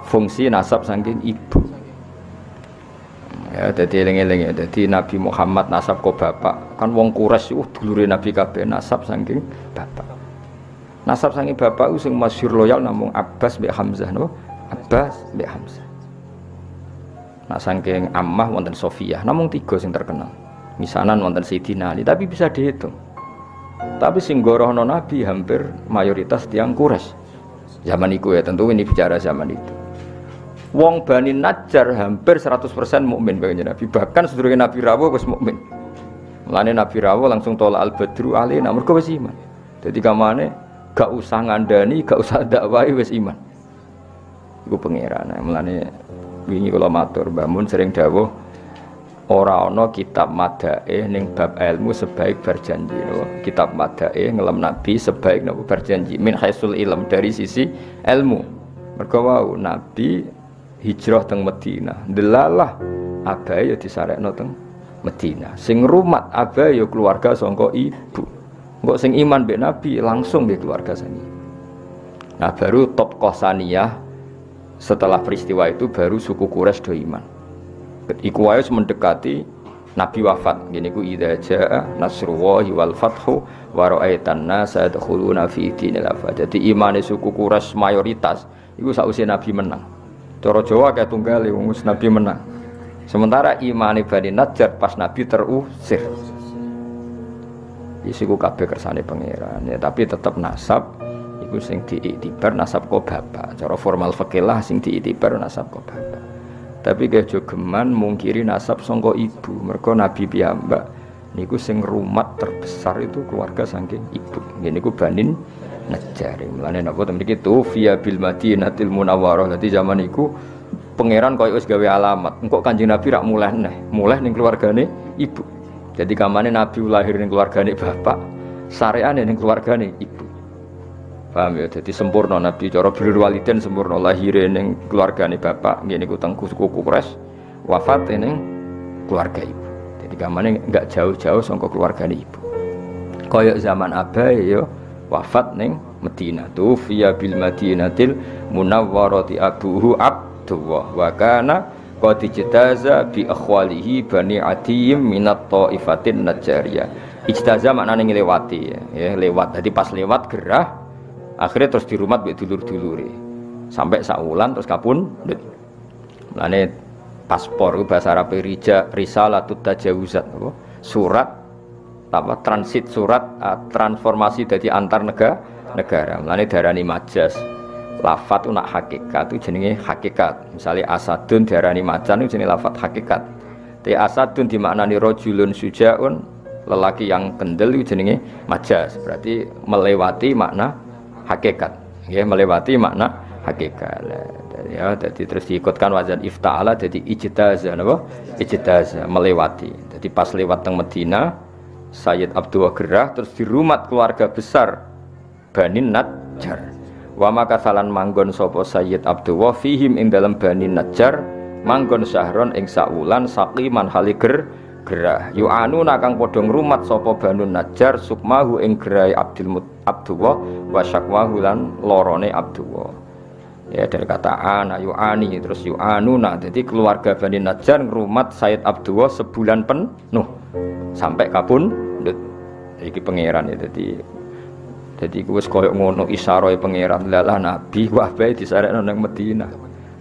fungsi nasab saking ibu. Ya dadi eling-eling ya dadi Nabi Muhammad nasab kok bapak. Kan wong Quraisy dulure Nabi kabeh nasab saking bapak. Nasab saking bapak sing masyhur loyal namung Abbas mbek Hamzah napa? Abbas mbek Hamzah. Nah saking Ammah wonten Sofiyah, namung 3 sing terkenal. Misanan wonten Sayyidina Ali, tapi bisa dihitung. Tapi sing gorohno Nabi hampir mayoritas tiyang Quraisy. Zaman itu ya, tentu ini bicara zaman itu. Wong Bani Najjar hampir 100% mukmin bagi Nabi. Bahkan sedurunge Nabi rawuh wis mukmin. Mulane Nabi rawuh langsung tolak al-badru alaina mergo wis iman. Dadi kamane gak usah ngandani, gak usah dakwahi wis iman. Iku pangeran. Mulane wingi kula matur Mbah Mun sering dawuh ora ana kitab madae ning bab ilmu sebaik berjanji lho. Kitab madae ngelem Nabi sebaik napa berjanji min haisul ilm dari sisi ilmu. Mergo wau Nabi hijrah teng Madinah. Delalah abae ya disarekno teng Madinah. Sing rumat abae ya keluarga sangka ibu. Engko sing iman mbek Nabi langsung mbek keluarga sani. Nah baru top Qosaniyah setelah peristiwa itu baru suku Quraisy do iman. Iku wae mendekati Nabi wafat. Gini ku idza jaa nasrullahi wal fathu wa ra'aitan nasa yadkhuluna fi dinil afwaj. Jadi imane suku Quraisy mayoritas iku sausé Nabi menang. Cara Jawa kaya tunggal wong Nabi menang. Sementara imane Bani Najjar pas Nabi terusir. Isiku kabeh kersane pangeran ya, tapi tetap nasab iku sing diiktibar nasab kok bapak. Cara formal fikih lah sing diiktibar nasab kok bapak. Tapi kejo geman mungkiri nasab sangka ibu. Mergo Nabi piyambak niku sing rumat terbesar itu keluarga saking ibu. Ngene niku Bani Najjar. Mulane napa temen iki tufiya bil Madinatil Munawwarah. Dadi zaman iku pangeran koyo wis gawe alamat. Engko Kanjeng Nabi rak mulih ning keluargane ibu. Jadi kamane Nabi lahir ning keluargane bapak, sareane ning keluargane ibu. Paham ya? Jadi sempurna Nabi cara birrul walidain sempurna lahir ning keluargane bapak, ngene iku teng suku Quraisy, wafat ning keluarga ibu. Jadi kamane enggak jauh-jauh saka keluargane ibu. Kaya zaman abae ya wafat ning Madinah. Tufiya bil Madinatil Munawwarati abuhu Abdullah wa kana qad ijtaza bi akhwalihi Bani Adiyim minat taifatin Najjariyah. Ijtaza maknane nglewati ya, lewat. Jadi pas lewat gerah akhirnya terus dirumat mbek dulur-dulure. Sampai saulan terus kapundhut. Mulane paspor itu bahasa Arab risalatut tajawuzat apa? Surat apa transit surat transformasi dari antar negara. Mulane darani majaz. Lafat itu nak hakikat itu jenenge hakikat. Misalnya asadun diarani macan itu jenenge lafat hakikat. Te asadun dimaknani rajulun sujaun, lelaki yang kendel itu jenenge majaz. Berarti melewati makna hakikat. Ya, melewati makna hakikat. Ya, jadi terus diikutkan wazan ifta'ala jadi ijtaza napa? Ijtaza melewati. Jadi pas lewat teng Madinah Sayyid Abdullah gerah terus dirumat keluarga besar Bani Najjar. Wa maka salan manggon sapa Sayyid Abdullah fihim ing dalem Bani Najjar manggon syahron ing saulan saqiman haliger gerah yu'anu nakang padha ngrumat sapa Banu Najjar sukmahu ing gerai Abdullah wa syakwahu lan lorone Abdullah. Ya dari kata ana yu'ani terus yu'anu nah jadi keluarga Bani Najjar ngrumat Sayyid Abdullah sebulan penuh sampai kapundhut. Iki pangeran ya jadi wis koyo ngono isyaroe pangeran lalah Nabi wae disarekno nang Madinah.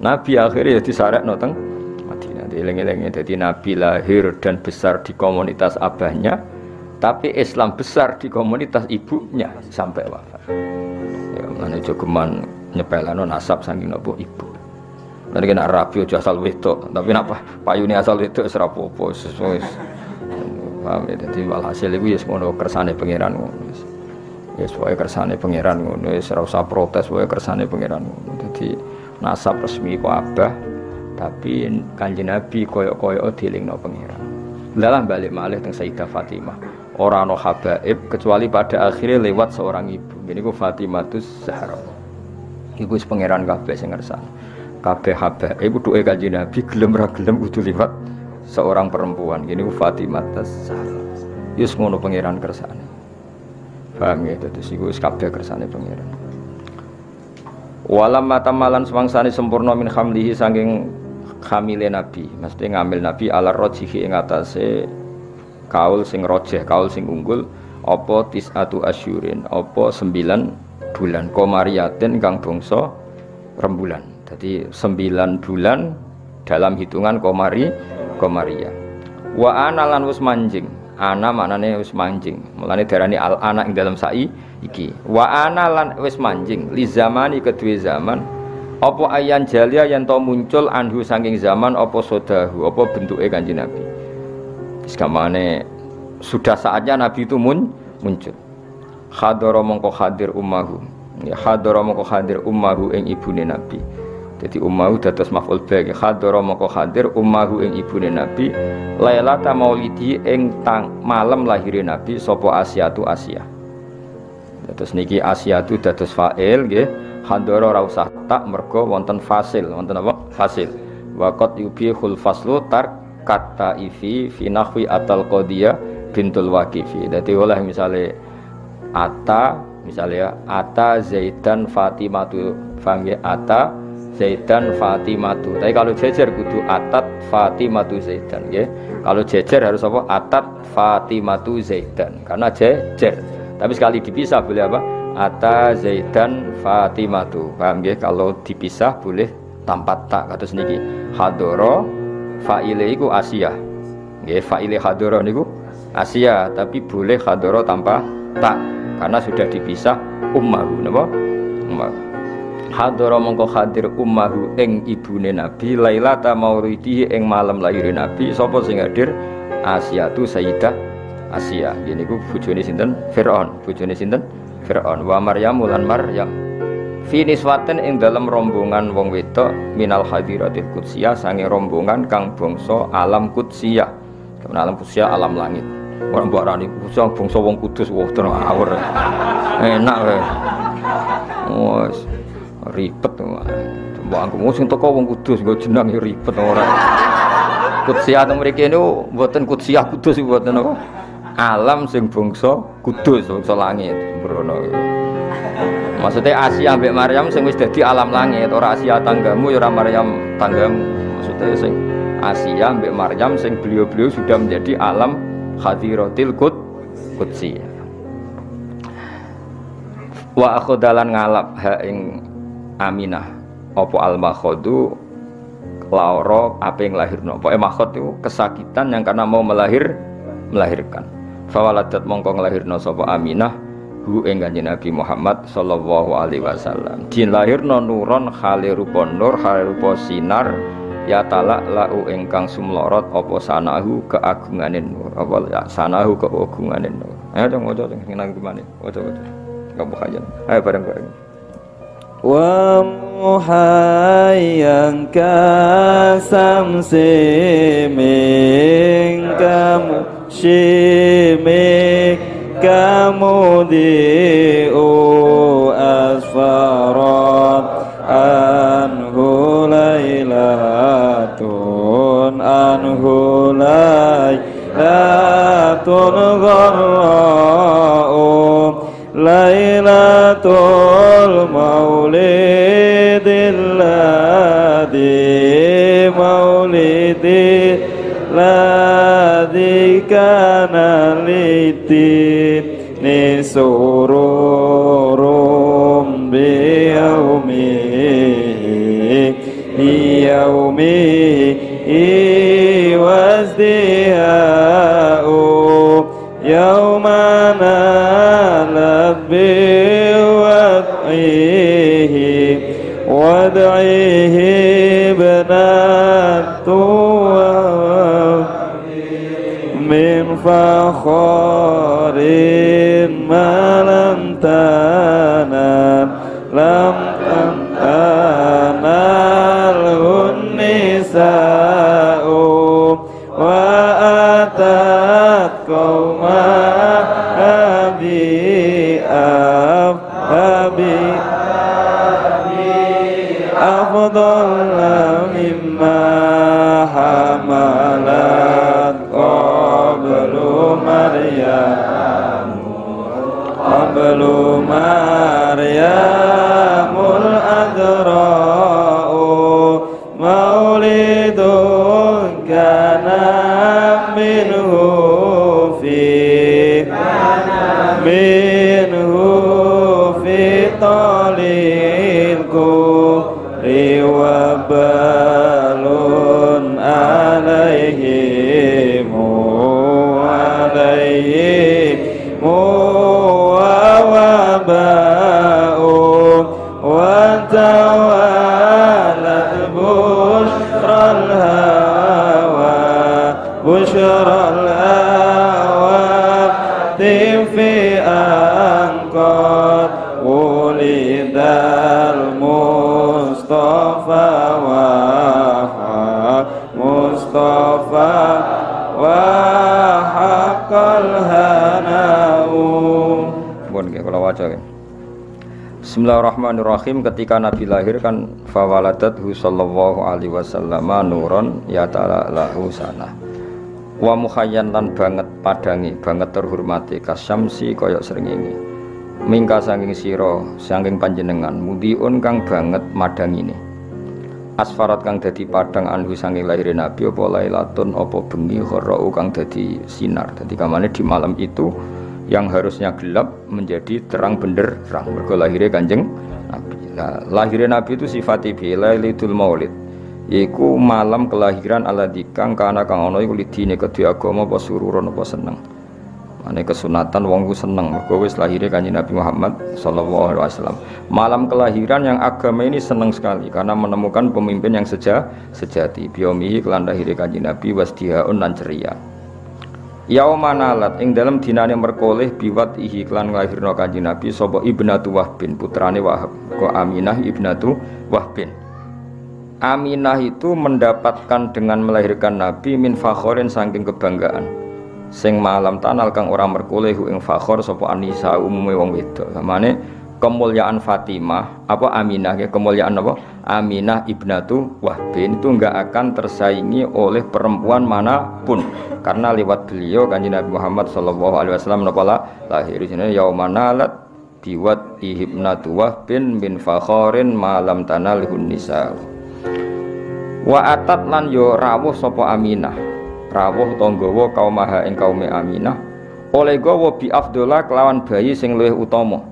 Nabi akhirnya disarekno teng Madinah. Dieling-elinge dadi Nabi lahir dan besar di komunitas abahnya, tapi Islam besar di komunitas ibunya sampai wafat. Ya mane jogeman nyepelano nasab saking napa ibu. Lan kena rabi aja asal wedok, tapi napa payune asal wedok wis ora apa-apa wis. Paham ya dadi walhasil iku ya ngono kersane pangeran ngono. Ya supaya kersane pangeran ngono wis ora usah protes wae kersane pangeran ngono. Dadi nasab resmi ku abah tapi Kanjeng Nabi koyo-koyo dielingno pangeran. Lalah balik malih teng Sayyidah Fatimah. Ora ana habaib kecuali pada akhirnya lewat seorang ibu. Ngene ku Fatimatus Zahra. Iku wis pangeran kabeh sing ngersane. Kabeh habaib duwe Kanjeng Nabi gelem ra gelem kudu liwat seorang perempuan. Ngene ku Fatimatus Zahra. Yus ngono pangeran kersane. Paham ya, terus iku wis kabeh kersane pangeran. Walam matamalan semangsane sempurna min khamlihi saking hamile Nabi, mesti ngambil Nabi ala rojihi ing atase kaul sing rojeh, kaul sing unggul apa tisatu asyurin, apa 9 bulan komariatin kang bangsa rembulan. Jadi 9 bulan dalam hitungan komariah. Wa ana lan wis manjing. Ana maknane wis manjing. Mulane diarani al ana ing dalam iki. Wa ana lan wis manjing li zamani kedue zaman. Apa ayan jalia yen to muncul anhu saking zaman apa sodahu apa bentuke Kanjeng Nabi. Segamane sudah saatnya Nabi itu muncul. Hadara mongko hadir ummahu. Ya hadara mongko hadir ummahu ing ibune Nabi. Jadi ummahu dados maf'ul bih. Hadara mongko hadir ummahu ing ibune Nabi. Lailata maulidi ing malam lahire Nabi sapa Asyatu Asyah. Dados niki Asyatu dados fa'il nggih. Hadara ora usah tak mergo wonten fasil, wonten apa? Fasil. Wa qad yubihul faslu tar kata ifi fi nahwi atal qadiyah bintul waqifi. Dadi oleh misale ata misalnya ata Zaidan Fatimatu fangge ata Zaidan Fatimatu. Tapi kalau jejer kudu atat Fatimatu Zaidan nggih. Kalau jejer harus apa? Atat Fatimatu Zaidan karena jejer. Tapi sekali dipisah boleh apa? Ata Zaidan Fatimatu. Paham nggih? Kalau dipisah boleh tanpa tak kados niki. Hadara fa'ile iku Asyah. Nggih, fa'ile hadara niku Asyah, tapi boleh hadara tanpa tak karena sudah dipisah ummahu napa? Ummahu. Hadara mongko hadir ummahu ing ibune Nabi lailata mauridihi ing malam lahir Nabi. Sapa sing hadir? Asyatu Sayyidah Asyah. Nggih niku bojone sinten? Firaun. Bojone sinten? Firaun. Wa Maryam lan Maryam. Fi niswatin ing dalam rombongan wong wedok minal hadiratil qudsiyah sange rombongan kang bangsa alam qudsiyah. Alam qudsiyah alam langit. Ora mbok arani bangsa wong kudus wah terus awur. Enak wae. Wes ribet wae. Mbok anggo sing teko wong kudus nggo jeneng ribet ora. Qudsiyah mriki niku mboten qudsiyah kudus mboten apa. Alam sing bangsa kudus, bangsa langit sembrono. Maksudnya Asyah ambek Maryam sing wis dadi alam langit, ora Asyah tanggamu ya ora Maryam tanggamu. Maksudnya sing Asyah ambek Maryam sing beliau-beliau sudah menjadi alam hadiratil qudsi. Wa akhodalan ngalap ha ing Aminah apa al-makhadu lara apa yang lahirno. Pokoke makhod itu kesakitan yang karena mau melahirkan. Fawaladat mongko nglahirno sapa Aminah hu ing Kanjeng Nabi Muhammad sallallahu alaihi wasallam. Dilahirno nuron khale rupa nur, khale rupa sinar ya talak lau ingkang sumlorot apa sanahu keagungane nur. Apa ya sanahu keagungane nur. Ayo dong waca sing nang kemane. Waca. Kamu hayan. Ayo bareng-bareng. Wa muhayyang kasamsi min kamu shimi kamudi'u asfarat anhu laylatun gharra'u laylatul maulidil ladzi kana litini sururum biyaumihi wazdiha'u yaumana labbi wad'ihi banatu min fakharin malam tanalhun nisa'u wa atat qawma abi afdal mimma hamalat qablu maryamul adra'u maulidun kana minhu fi talil kubri wa balul ووباء وتوالت بشرى الهوى بشرى الهوى في أن قد ولد المصطفى مصطفى وحق الهناء. Bismillahirrahmanirrahim. Ketika Nabi lahir kan fawaladathu sallallahu alaihi wasallam nuron ya ta'ala lahu sanah wa mukhayyan lan banget padangi banget terhormati kasyamsi koyok srengenge mingka saking sira saking panjenengan mudiun kang banget madangine asfarat kang dadi padang anhu saking lahir Nabi apa lailatun apa bengi kharau kang dadi sinar. Dadi kamane di malam itu yang harusnya gelap menjadi terang benderang mergo lahire Kanjeng Nabi. Nah, lahirnya Nabi itu sifati bi lailatul maulid yaiku malam kelahiran aladikang kana kang ana iku lidine kedhe agama apa sururon apa seneng. Mane kesunatan wong ku seneng mergo wis lahire Kanjeng Nabi Muhammad sallallahu alaihi wasallam. Malam kelahiran yang agama ini seneng sekali karena menemukan pemimpin yang sejati. Biomihi kelan lahire Kanjeng Nabi wasdihaun lan ceria. Yaumanalat ing dalam dinane merkoleh biwat ihi klan nglahirna Kanjeng Nabi sapa Ibnatu Wahbin putrane Wahab kok Aminah Ibnatu Wahbin. Aminah itu mendapatkan dengan melahirkan Nabi min fakhorin saking kebanggaan sing malam tanal kang ora merkoleh ing fakhor sapa Anisa umume wong wedok. Samane kemuliaan Fatimah apa Aminah ya kemuliaan apa Aminah Ibnatu Wahbin itu enggak akan tersaingi oleh perempuan manapun karena lewat beliau Kanjeng Nabi Muhammad sallallahu alaihi wasallam napa lahir jenenge yaumanalat biwat Ibnatu Wahbin min fakhorin malam tanalihun nisa wa atat lan yo rawuh sapa Aminah rawuh tanggawa kaumaha ing kaume Aminah oleh gawa bi afdhola kelawan bayi sing luwih utama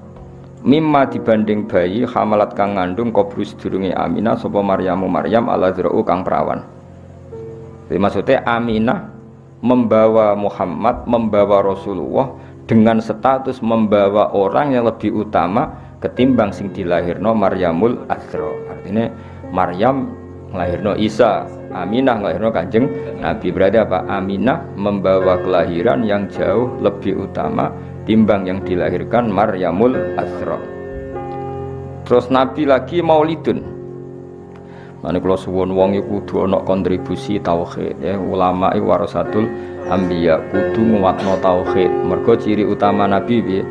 mimma dibanding bayi hamalat kang ngandung kobrus durunge Aminah sapa Maryam ala zra'u kang perawan. Jadi maksudnya Aminah membawa Muhammad, membawa Rasulullah dengan status membawa orang yang lebih utama ketimbang sing dilahirno Maryamul Azra. Artinya Maryam nglahirno Isa, Aminah nglahirno Kanjeng Nabi. Berarti apa? Aminah membawa kelahiran yang jauh lebih utama timbang yang dilahirkan Maryamul Azra. Terus Nabi lagi maulidun. Mane kula suwun wong iku kudu ana kontribusi tauhid ya. Ulama iku warasatul anbiya kudu nguwatno tauhid. Mergo ciri utama Nabi piye?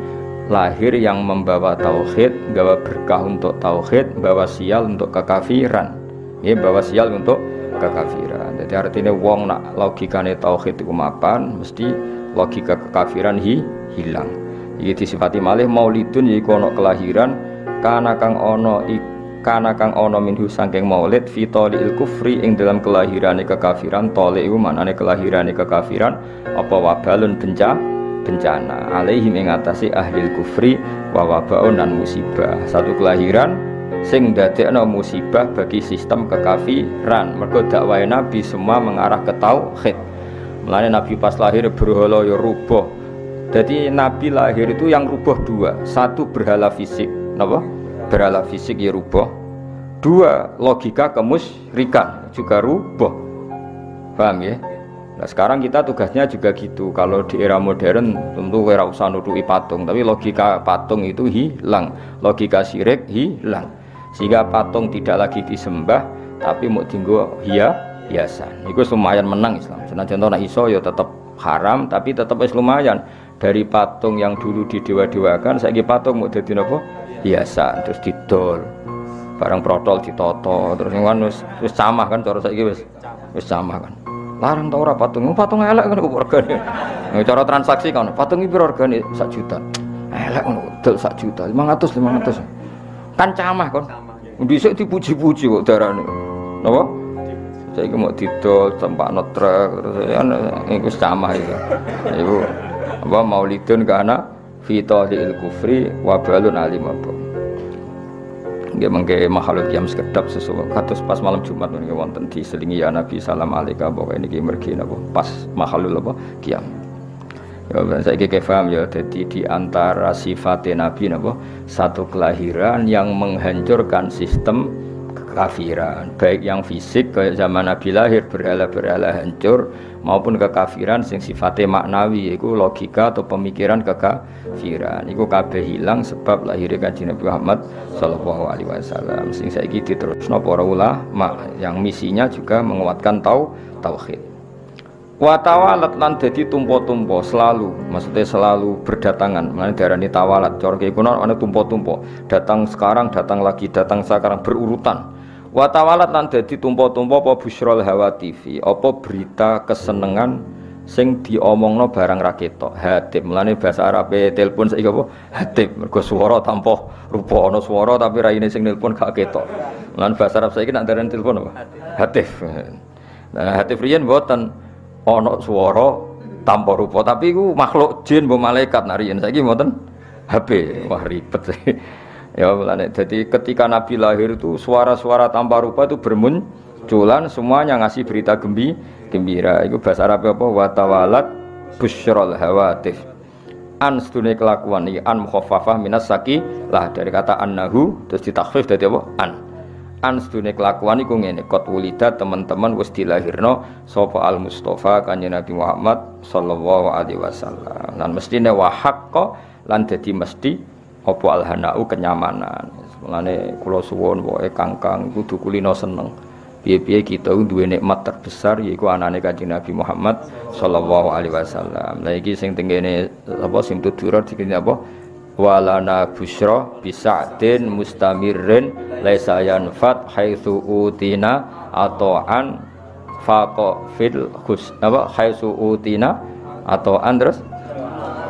Lahir yang membawa tauhid, gawa berkah untuk tauhid, bawa sial untuk kekafiran. Ya, bawa sial untuk kekafiran. Jadi artinya wong nak logikane tauhid iku mapan, mesti logika kekafiran hilang. Iki disifati malih maulidun yaiku ana kelahiran kana kang ana minhu saking maulid fi taliil kufri ing dalam kelahirane kekafiran. Tali iku manane kelahirane kekafiran apa wabalun bencana alaihim ing atase ahli kufri wa wabaun dan musibah. Satu kelahiran sing dadekno musibah bagi sistem kekafiran. Mergo dakwah Nabi semua mengarah ke tauhid. Mulane Nabi pas lahir berhala ya rubuh. Jadi Nabi lahir itu yang rubuh dua. Satu berhala fisik, napa? Berhala fisik ya rubuh. Dua, logika kemusyrikan juga rubuh. Paham ya? Nah sekarang kita tugasnya juga gitu. Kalau di era modern tentu ora usah nuduhi patung, tapi logika patung itu hilang, logika syirik hilang. Sehingga patung tidak lagi disembah, tapi mau dienggo hiasan. Itu lumayan menang Islam. Senajan nek iso ya tetap haram, tapi tetap wis lumayan. Dari patung yang dulu didewa-dewakan, saiki patung mau dadi napa? Hiasan, terus didol. Barang protol ditoto, terus kan wis camah kan cara saiki wis camah kan. Larang ta ora patung elek kan regane. Cara transaksi kan patung iki piro regane 1 juta. Elek ngono dol 1 juta, 500. Kan camah kon. Dhisik dipuji-puji kok darane. Napa? Saiki mau didol tempakno truk terus kan iku camah iki. Iku apa maulidun kana fi tadil kufri wa balun alim apa. Nggih mengke makhluk yang sekedap sesuatu kados pas malam Jumat niki wonten diselingi ya Nabi salam alaika pokoke niki mergi napa pas makhluk apa kiam. Ya saiki paham ya, jadi di antara sifat Nabi napa satu kelahiran yang menghancurkan sistem kekafiran, baik yang fisik kayak zaman Nabi lahir berhala-berhala hancur maupun kekafiran sing sifatnya maknawi yaiku logika atau pemikiran kekafiran iku kabeh hilang sebab lahirnya Kanjeng Nabi Muhammad sallallahu alaihi wasallam sing saiki diterusno para ulama yang misinya juga menguatkan tauhid. Wa tawalat lan dadi tumpo-tumpo selalu, maksudnya selalu berdatangan. Mane diarani tawalat, cara kuno ana tumpo-tumpo. Datang sekarang, datang lagi, datang sekarang berurutan. Wa tawalat lan dadi tumpo-tumpo apa busrul hawatifi, apa berita kesenengan sing diomongno barang ra ketok. Hatib, mulane bahasa Arabe telepon saiki apa? Hatib, mergo swara tanpa rupa, ana swara tapi raine sing nelpon gak ketok. Mulane bahasa Arab saiki nek darani telepon apa? Hatib. Nah, hatib riyen mboten ana swara tanpa rupa, tapi iku makhluk jin mbok malaikat nariyen saiki mboten HP. Wah ribet. Ya mulane jadi ketika Nabi lahir itu suara-suara tanpa rupa itu bermunculan semuanya ngasih berita gembira. Iku bahasa Arab apa? Wa tawalat busyrul hawatif. An sedune kelakuan iki an mukhaffafah minas saki lah dari kata annahu terus ditakhfif dadi apa? An sedune kelakuan iku ngene qad wulida teman-teman wis dilahirno sapa al Mustafa Kanjeng Nabi Muhammad sallallahu alaihi wasallam lan mestine wa haqqa lan dadi mesti apa al hanau kenyamanan. Mulane kula suwun pokoke Kangkang kudu kulino seneng. Piye-piye kita duwe nikmat terbesar yaiku anane Kanjeng Nabi Muhammad sallallahu alaihi wasallam. Lah iki sing tengene apa sing tutur dikene apa walana busyra bisa'din mustamirrin laisa yanfat haitsu utina ata'an faqa fil khus apa haitsu utina ata'an terus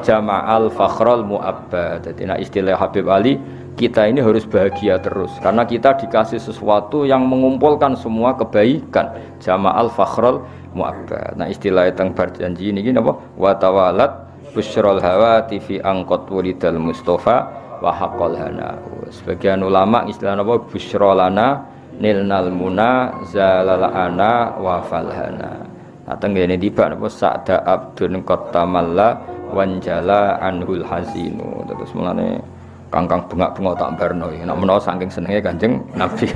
jama'al fakhral mu'abbad. Jadi istilah Habib Ali, kita ini harus bahagia terus karena kita dikasih sesuatu yang mengumpulkan semua kebaikan. Jama'al fakhral mu'abbad. Nah istilah teng berjanji ini napa wa tawalat busyrul hawati fi angqat walidal Mustafa wa haqqal hana. Sebagian ulama istilahnya apa busyra lana nilnal muna zalalana wa falhana. Nah tenggene tiba napa sa'da abdun qatamalla wanjala anhul hazinu. Terus mulane Kangkang bengak-bengok tak barno iki. Nek menawa saking senenge Kanjeng Nabi.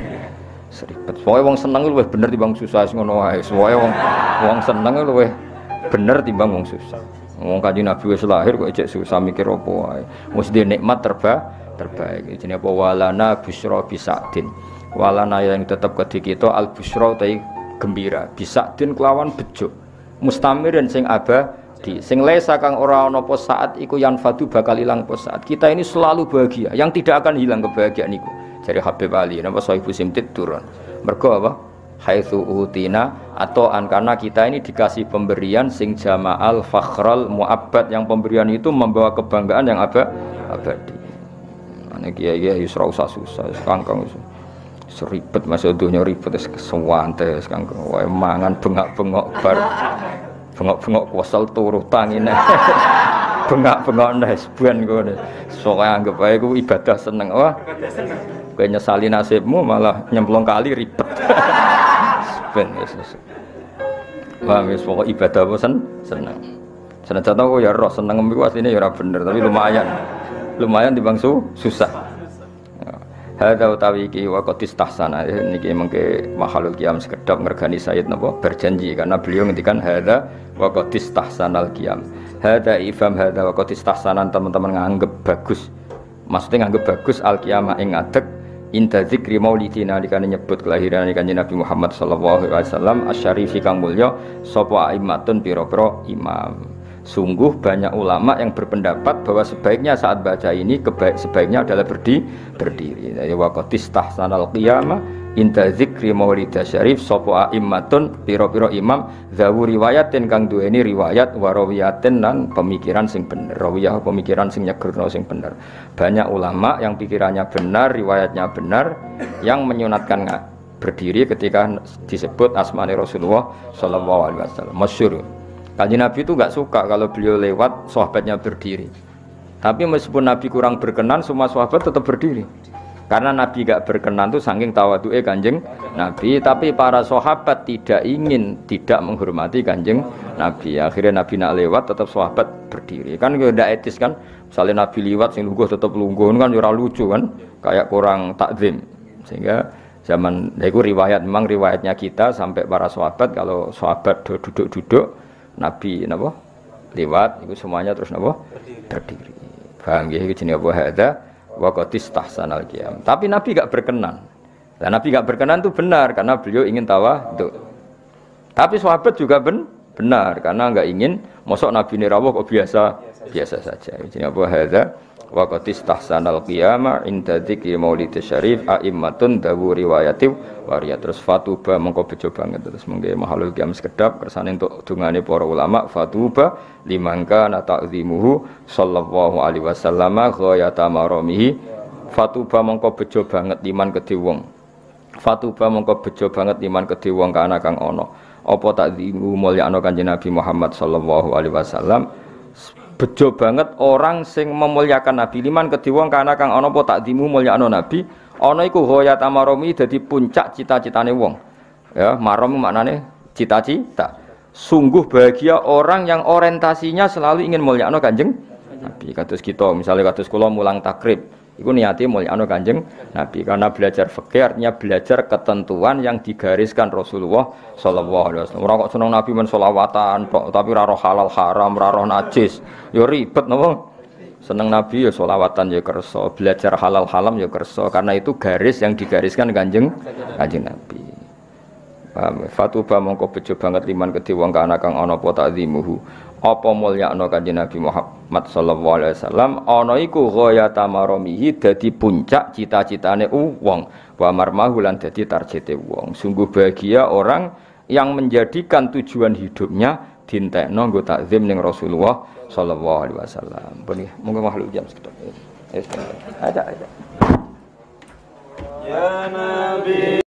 Seribet. Pokoke wong seneng luwih bener timbang susah ngono wae. Pokoke wong seneng luwih bener timbang wong susah. Wong Kanjeng Nabi wis lahir kok ejek susah mikir apa wae. Mesti nikmat terbaik. Jenenge apa walana busyra bisa'din. Walana yang tetap kedhi kita al busyra ta gembira. Bisa'din kelawan bejo. Mustamirin sing abadi. Sing lesa kang ora ana apa saat iku yanfadu bakal ilang apa saat. Kita ini selalu bahagia, yang tidak akan hilang kebahagiaan niku. Jare Habib Ali napa Sohibu Simtid turun. Mergo apa? Haitsu utina atau karena kita ini dikasih pemberian sing jama'al fakhral mu'abbad, yang pemberian itu membawa kebanggaan yang abadi. Ane kiai ora usah susah Kangkang seribet masuk dunya ribet wis kesuwante Kangkang wae mangan bengak-bengok bar bengok-bengok kuasal turu tangine bengak-bengok nes ben ngono sok anggap wae ku ibadah seneng wah kowe nyesali nasibmu malah nyemplung kali ribet. Ben Yesus. Wah wis pokok ibadah apa seneng. Senajan aku ya roh seneng iku asline ya ora bener tapi lumayan timbang susah. Hadza utawi iki wa qatistahsana niki mengke mahalul qiyam sekedap ngergani Sayyid napa berjanji karena beliau ngendikan hadza wa qatistahsanal qiyam. Hadza ifham hadza wa qatistahsanan teman-teman nganggep bagus. Maksudnya nganggep bagus al qiyamah ing ngadeg inda zikri maulidina dikane nyebut kelahiran Kanjeng Nabi Muhammad sallallahu alaihi wasallam asyarifi kang mulya sapa aimatun pira-pira imam. Sungguh banyak ulama yang berpendapat bahwa sebaiknya saat baca ini sebaiknya adalah berdiri. Ya waqtistahsanal qiyamah inda zikri maulidasy syarif sapa aimatun pira-pira imam zawu riwayatin kang duweni riwayat warawiyatin lan pemikiran sing bener. Rawiyah pemikiran sing nyegerno sing bener. Banyak ulama yang pikirannya benar, riwayatnya benar yang menyunatkan berdiri ketika disebut asmane Rasulullah sallallahu alaihi wasallam. Masyhur. Kanjeng Nabi itu enggak suka kalau beliau lewat sahabatnya berdiri. Tapi meskipun Nabi kurang berkenan, semua sahabat tetap berdiri. Karena Nabi gak berkenan tuh saking tawaduke Kanjeng Nabi, tapi para sahabat tidak menghormati Kanjeng Nabi. Akhirnya Nabi nak lewat tetap sahabat berdiri. Kan ndak etis kan? Misalnya Nabi liwat sing lungguh tetap lungguh kan ora lucu kan? Kayak kurang takzim. Sehingga zaman itu riwayat, memang riwayatnya kita sampai para sahabat kalau sahabat duduk-duduk Nabi napa lewat itu semuanya terus napa berdiri. Paham nggih iki jenenge apa hadza wa qatis tahsanal qiyam. Tapi Nabi gak berkenan. Dan Nabi gak berkenan itu benar karena beliau ingin tawadhu. Tapi sahabat juga benar karena enggak ingin mosok Nabi ini rawuh kok biasa saja. Jenenge apa hadza wa qatis tahsanal qiyama inda dzikri maulid syarif a'immatun dawu riwayati waria. Terus fatuba mengko bejo banget terus mengke mahalul qiyam sekedap kersane entuk dungane para ulama fatuba limangka na ta'zimuhu sallallahu alaihi wasallam ghayata maramihi. Fatuba mengko bejo banget liman kedhe wong. Fatuba mengko bejo banget liman kedhe wong kana kang ana apa ta'zimu mulyakno Kanjeng Nabi Muhammad sallallahu alaihi wasallam. Bejo banget orang sing memuliakan Nabi liman kedhe wong kana kang ana apa takdimu mulyakno Nabi ana iku ghayat amaromi dadi puncak cita-citane wong ya marom maknane cita-cita. Sungguh bahagia orang yang orientasinya selalu ingin mulyakno Kanjeng Nabi. Kados kita misalnya kados kula mulang takrib iku niate mulyakno Kanjeng Nabi karena belajar fikih artinya belajar ketentuan yang digariskan Rasulullah sallallahu alaihi wasallam. Ora kok seneng Nabi men selawatan tok tapi ora roh halal haram, ora roh najis. Ya ribet napa? Seneng Nabi ya selawatan ya kersa, belajar halal haram ya kersa karena itu garis yang digariskan Kanjeng Nabi. Fatuba mongko bejo banget liman kedhe wong kana kang ana apa ta'zimuhu apa mulyakno Kanjeng Nabi Muhammad sallallahu alaihi wasallam ana iku ghayata maramihi dadi puncak cita-citane wong wa marmahu lan dadi targete wong. Sungguh bahagia orang yang menjadikan tujuan hidupnya dintekno nggo takzim ning Rasulullah sallallahu alaihi wasallam. Monggo makhluk jam sekedap. Ada. Ya Nabi